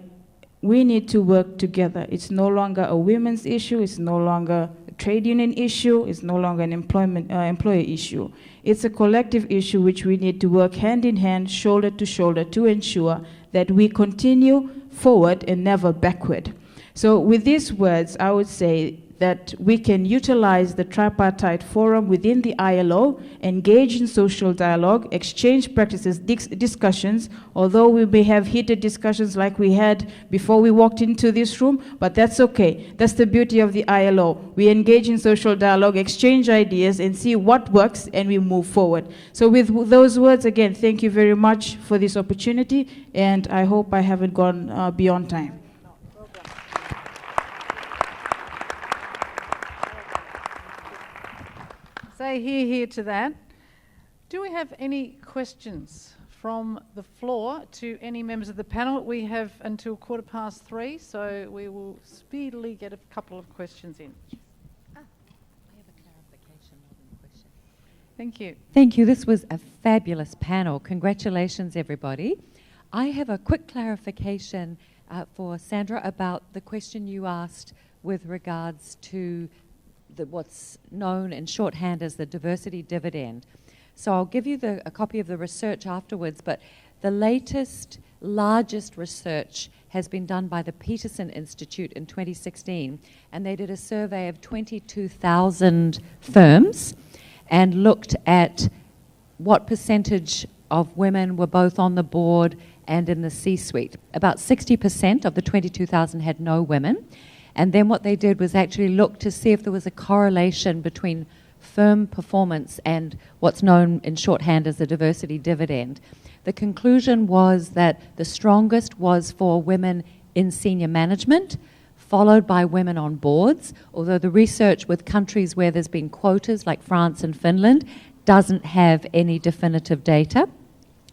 we need to work together. It's no longer a women's issue. It's no longer a trade union issue. It's no longer an employer issue. It's a collective issue which we need to work hand in hand, shoulder to shoulder, to ensure that we continue forward and never backward. So with these words, I would say that we can utilize the tripartite forum within the ILO, engage in social dialogue, exchange practices, discussions, although we may have heated discussions like we had before we walked into this room, but that's okay. That's the beauty of the ILO. We engage in social dialogue, exchange ideas, and see what works, and we move forward. So with those words, again, thank you very much for this opportunity, and I hope I haven't gone beyond time. Say hear to that. Do we have any questions from the floor to any members of the panel? We have until 3:15, so we will speedily get a couple of questions in. I have a clarification more than a question. Thank you. Thank you. This was a fabulous panel. Congratulations, everybody. I have a quick clarification for Sandra about the question you asked with regards to what's known in shorthand as the diversity dividend. So I'll give you a copy of the research afterwards, but the latest, largest research has been done by the Peterson Institute in 2016, and they did a survey of 22,000 firms and looked at what percentage of women were both on the board and in the C-suite. About 60% of the 22,000 had no women. And then what they did was actually look to see if there was a correlation between firm performance and what's known in shorthand as the diversity dividend. The conclusion was that the strongest was for women in senior management, followed by women on boards, although the research with countries where there's been quotas, like France and Finland, doesn't have any definitive data.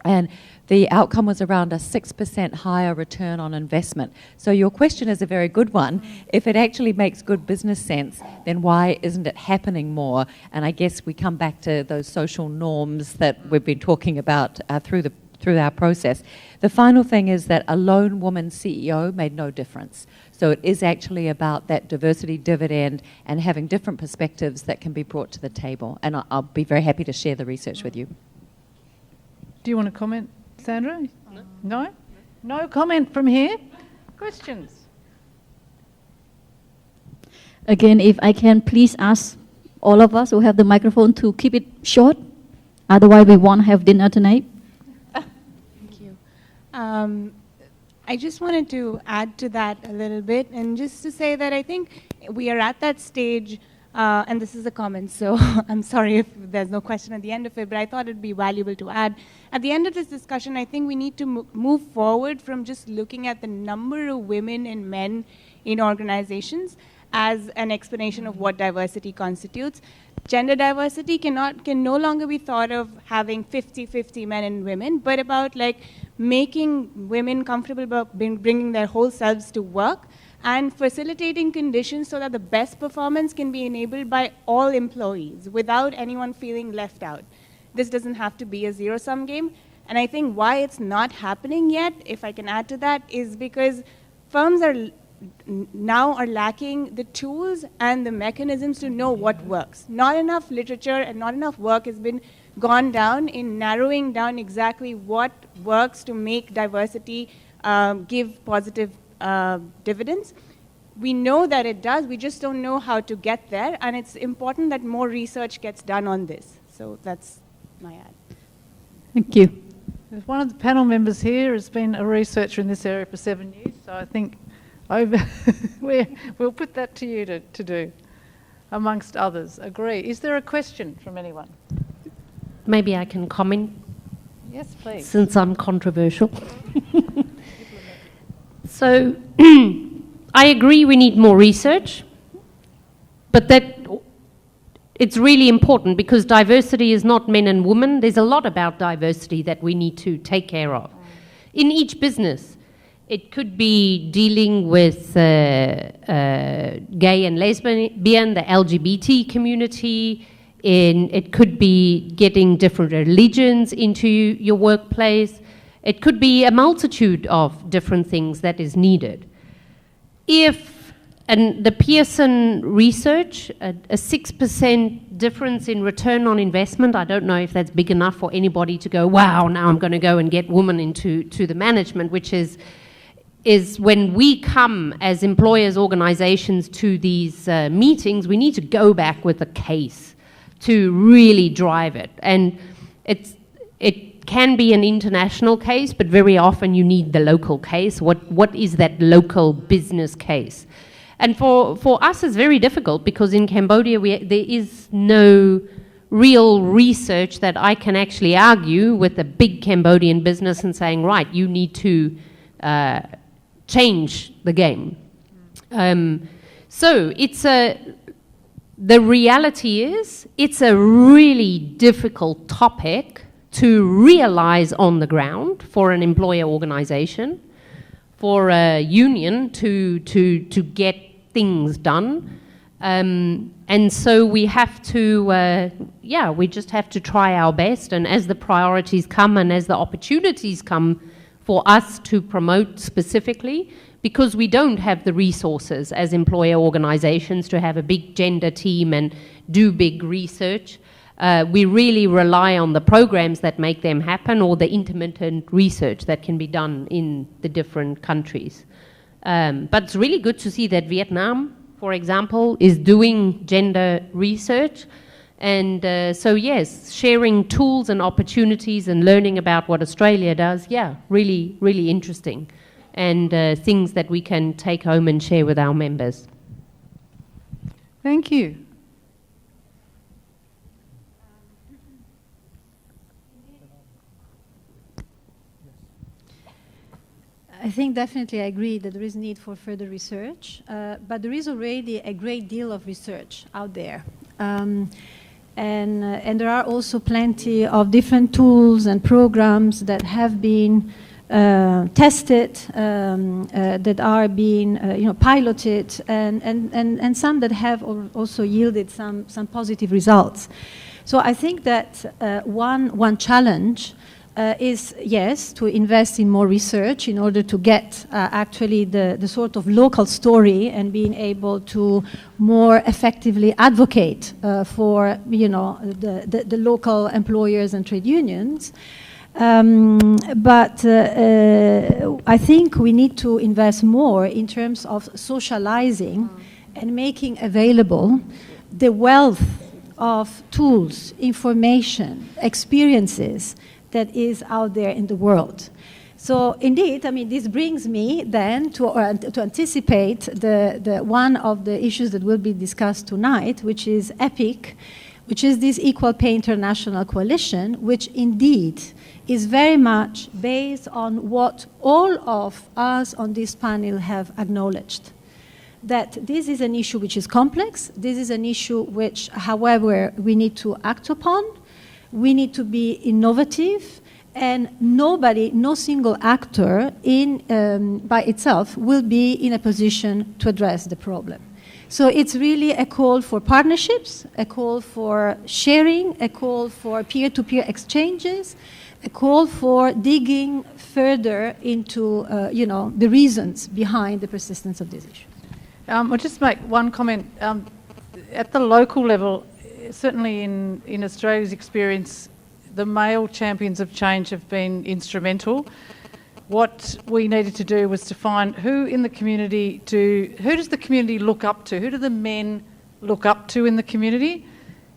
And the outcome was around a 6% higher return on investment. So your question is a very good one. If it actually makes good business sense, then why isn't it happening more? And I guess we come back to those social norms that we've been talking about through our process. The final thing is that a lone woman CEO made no difference. So it is actually about that diversity dividend and having different perspectives that can be brought to the table. And I'll be very happy to share the research with you. Do you want to comment, Sandra? No? No comment from here? Questions? Again, if I can please ask all of us who have the microphone to keep it short, otherwise we won't have dinner tonight. Thank you. I just wanted to add to that a little bit, and just to say that I think we are at that stage, and this is a comment, so I'm sorry if there's no question at the end of it, but I thought it'd be valuable to add. At the end of this discussion, I think we need to move forward from just looking at the number of women and men in organizations as an explanation of what diversity constitutes. Gender diversity can no longer be thought of having 50-50 men and women, but about like making women comfortable about bringing their whole selves to work and facilitating conditions so that the best performance can be enabled by all employees without anyone feeling left out. This doesn't have to be a zero-sum game. And I think why it's not happening yet, if I can add to that, is because firms now are lacking the tools and the mechanisms to know what works. Not enough literature and not enough work has been gone down in narrowing down exactly what works to make diversity give positive dividends. We know that it does, we just don't know how to get there, and it's important that more research gets done on this. So that's my ad. Thank you. One of the panel members here has been a researcher in this area for 7 years, so I think we'll put that to you to do, amongst others. Agree. Is there a question from anyone? Maybe I can comment. Yes, please. Since I'm controversial. So I agree we need more research, but that it's really important because diversity is not men and women. There's a lot about diversity that we need to take care of. In each business, it could be dealing with gay and lesbian, the LGBT community. It could be getting different religions into your workplace. It could be a multitude of different things that is needed. And the Pearson research, a 6% difference in return on investment, I don't know if that's big enough for anybody to go, wow, now I'm going to go and get women into the management, which is when we come as employers' organizations to these meetings, we need to go back with a case to really drive it. And it can be an international case, but very often you need the local case. What is that local business case? And for us, it's very difficult because in Cambodia, there is no real research that I can actually argue with a big Cambodian business and saying, right, you need to change the game. So the reality is it's a really difficult topic to realize on the ground for an employer organization, for a union to get things done. And so we have to, we just have to try our best. And as the priorities come and as the opportunities come for us to promote specifically, because we don't have the resources as employer organizations to have a big gender team and do big research, we really rely on the programs that make them happen or the intermittent research that can be done in the different countries. But it's really good to see that Vietnam, for example, is doing gender research. And so yes, sharing tools and opportunities and learning about what Australia does, really, really interesting. And things that we can take home and share with our members. Thank you. I think definitely I agree that there is need for further research, but there is already a great deal of research out there. And there are also plenty of different tools and programs that have been tested, that are being piloted, and some that have also yielded some positive results. So I think that one challenge is, yes, to invest in more research in order to get actually the sort of local story and being able to more effectively advocate for, the local employers and trade unions. But I think we need to invest more in terms of socializing and making available the wealth of tools, information, experiences that is out there in the world. So indeed, I mean, this brings me then to anticipate the one of the issues that will be discussed tonight, which is EPIC, which is this Equal Pay International Coalition, which indeed is very much based on what all of us on this panel have acknowledged. That this is an issue which is complex, this is an issue which, however, we need to act upon. We need to be innovative, and nobody, no single actor by itself will be in a position to address the problem. So it's really a call for partnerships, a call for sharing, a call for peer-to-peer exchanges, a call for digging further into the reasons behind the persistence of this issue. I'll just make one comment. At the local level, certainly in Australia's experience, the male champions of change have been instrumental. What we needed to do was to find who in the community who does the community look up to? Who do the men look up to in the community?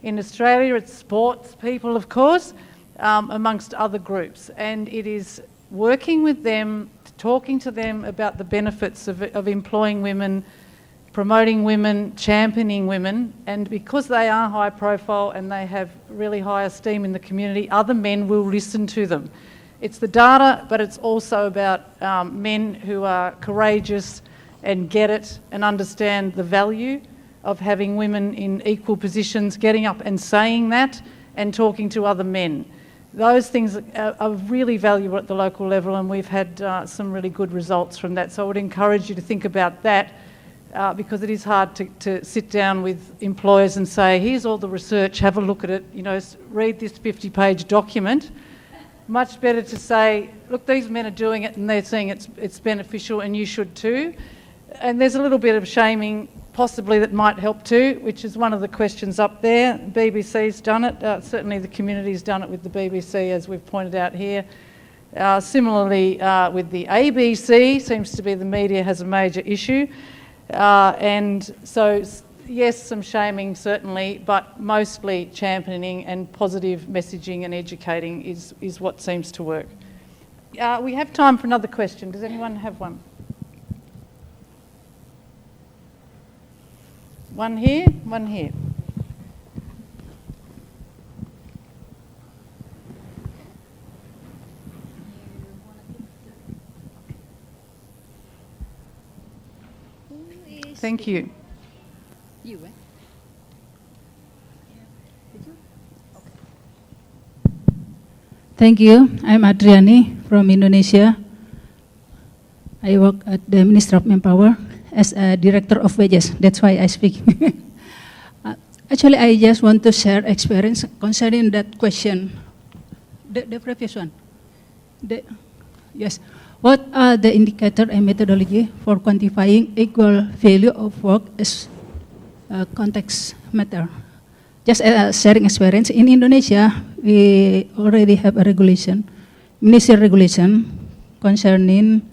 In Australia, it's sports people, of course, amongst other groups. And it is working with them, talking to them about the benefits of employing women, promoting women, championing women, and because they are high profile and they have really high esteem in the community, other men will listen to them. It's the data, but it's also about men who are courageous and get it and understand the value of having women in equal positions, getting up and saying that and talking to other men. Those things are really valuable at the local level, and we've had some really good results from that. So I would encourage you to think about that. Because it is hard to sit down with employers and say, here's all the research, have a look at it, read this 50-page document. Much better to say, look, these men are doing it and they're seeing it's beneficial and you should too. And there's a little bit of shaming possibly that might help too, which is one of the questions up there. BBC's done it. Certainly the community's done it with the BBC, as we've pointed out here. Similarly with the ABC, seems to be the media has a major issue. And so, yes, some shaming certainly, but mostly championing and positive messaging and educating is what seems to work. We have time for another question. Does anyone have one? One here, one here. Thank you. Thank you. I'm Adriani from Indonesia. I work at the Ministry of Manpower as a director of wages. That's why I speak. Actually, I just want to share experience concerning that question. The previous one. Yes. What are the indicator and methodology for quantifying equal value of work as context matter? Just sharing experience. In Indonesia, we already have a regulation, ministerial regulation concerning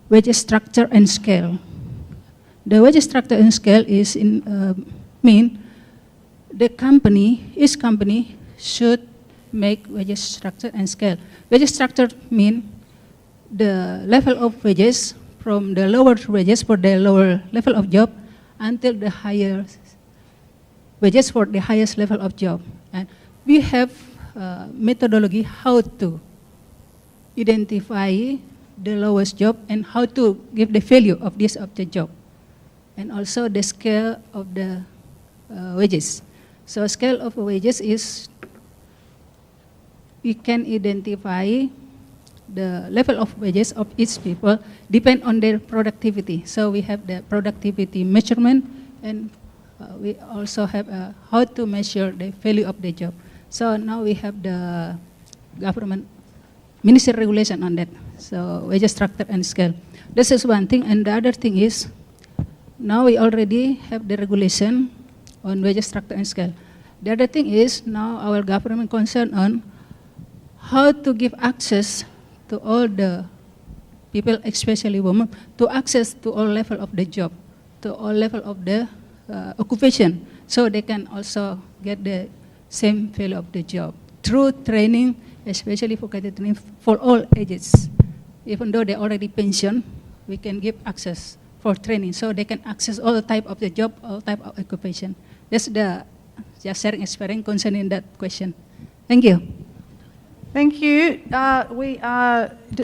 wage structure and scale. The wage structure and scale is mean the each company should make wage structure and scale. Wage structure mean the level of wages from the lower wages for the lower level of job until the higher wages for the highest level of job. And we have methodology how to identify the lowest job and how to give the value of this of the job. And also the scale of the wages. So scale of wages is we can identify the level of wages of each people depend on their productivity. So we have the productivity measurement, and we also have how to measure the value of the job. So now we have the government ministry regulation on that. So wages structure and scale. This is one thing, and the other thing is, now we already have the regulation on wages structure and scale. The other thing is, now our government concerned on how to give access to all the people, especially women, to access to all level of the job, to all level of the occupation, so they can also get the same value of the job through training, especially for career training for all ages. Even though they already pensioned, we can give access for training, so they can access all type of the job, all type of occupation. That's the just sharing experience concerning that question. Thank you. Thank you.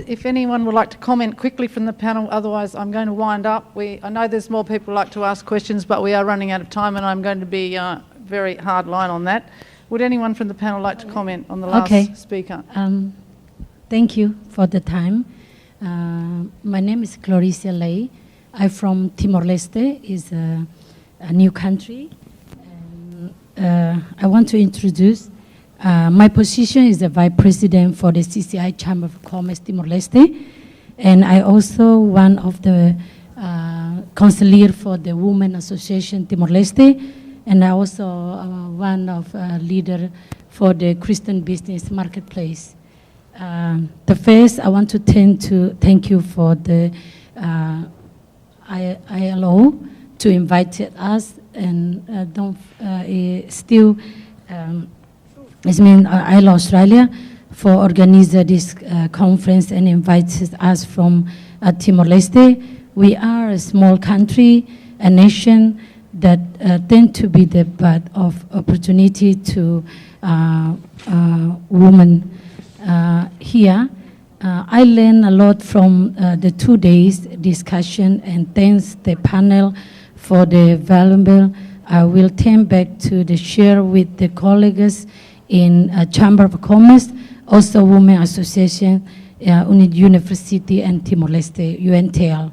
If anyone would like to comment quickly from the panel, otherwise I'm going to wind up. I know there's more people who like to ask questions, but we are running out of time, and I'm going to be very hard line on that. Would anyone from the panel like to comment on the last speaker? Thank you for the time. My name is Clarissa Lay. I'm from Timor-Leste. It's a new country. I want to introduce my position is the Vice President for the CCI Chamber of Commerce Timor-Leste, and I also one of the Consigliere for the Women Association Timor-Leste, and I also one of leader for the Christian Business Marketplace. The first, I want to thank you for the ILO to invite us, and ILO Australia for organizing this conference and invites us from Timor-Leste. We are a small country, a nation that tend to be the path of opportunity to women here. I learned a lot from the 2 days discussion, and thanks the panel for the valuable. I will turn back to the share with the colleagues in Chamber of Commerce, also Women Association, University and Timor-Leste, UNTL.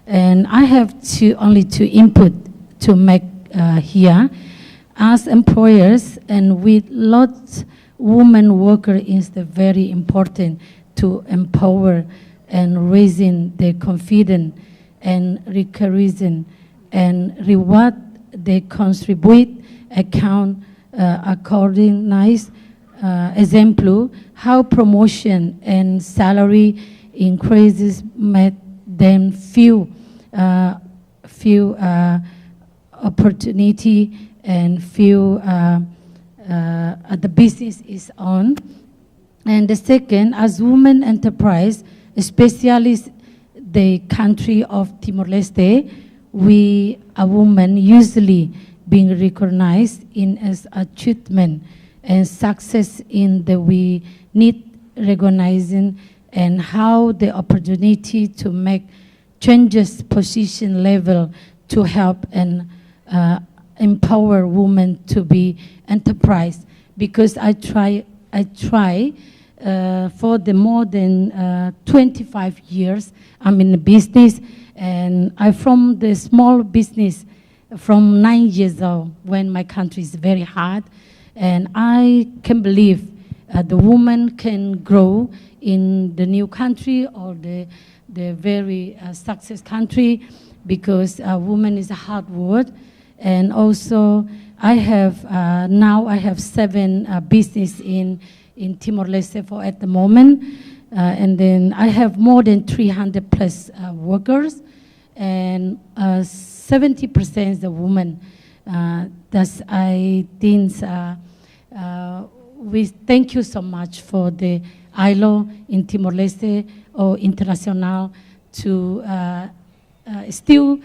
And I have only two input to make here. As employers and with lots women workers, is very important to empower and raising their confidence and recognition and reward they contribute account according nice example how promotion and salary increases made them feel opportunity and feel the business is on. And the second, as women enterprise, especially the country of Timor-Leste, we, a woman, usually being recognized in as achievement and success in the we need recognizing and how the opportunity to make changes position level to help and empower women to be enterprise. Because I try for the more than 25 years, I'm in the business, and I'm from the small business from 9 years old when my country is very hard. And I can believe the woman can grow in the new country or the very success country, because a woman is a hard work. And also I have now I have 7 business in Timor-Leste for at the moment, and then I have more than 300 plus workers, and 70% is the woman. That's I think we thank you so much for the ILO in Timor-Leste or International to still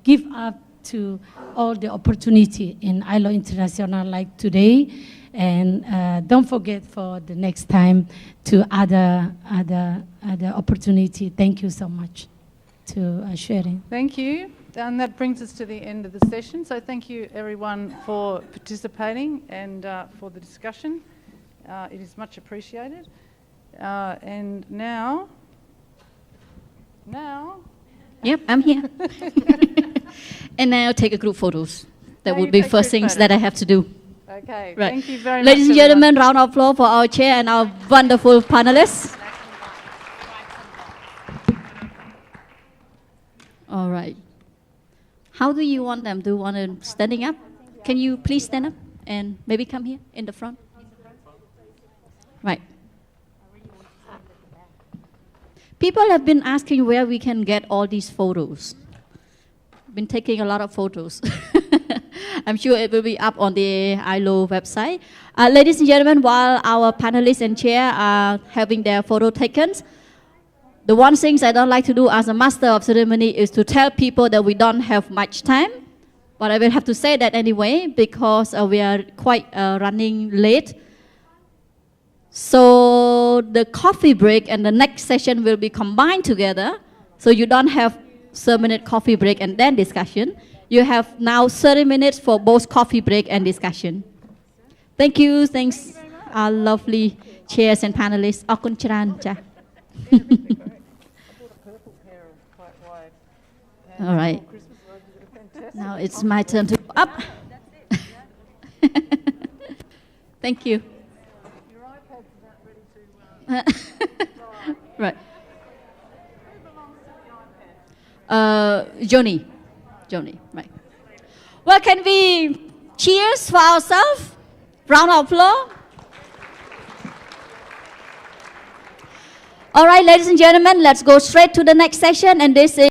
give up to all the opportunity in ILO International like today, and don't forget for the next time to other opportunity. Thank you so much to sharing. Thank you. And that brings us to the end of the session. So thank you everyone for participating and for the discussion. It is much appreciated. And now. Yep, I'm here. And now take a group photos. That Now would you be take first group things that I have to do. Okay, Right. thank you very much. Ladies and everyone. gentlemen, round of applause for our chair and our wonderful panelists. All right. How do you want them? Do you want them standing up? Can you please stand up and maybe come here in the front? Right. People have been asking where we can get all these photos. Been taking a lot of photos. I'm sure it will be up on the ILO website. Ladies and gentlemen, while our panelists and chair are having their photo taken, the one thing I don't like to do as a master of ceremony is to tell people that we don't have much time. But I will have to say that anyway because we are quite running late. So the coffee break and the next session will be combined together. So you don't have 7-minute coffee break and then discussion. You have now 30 minutes for both coffee break and discussion. Thank you. Thanks, our lovely chairs and panelists. អរគុណច្រើនចា៎ All right. Now it's my turn to go up. Thank you. Right. Johnny, right. Well, can we cheers for ourselves? Round of applause. All right, ladies and gentlemen, let's go straight to the next session, and this is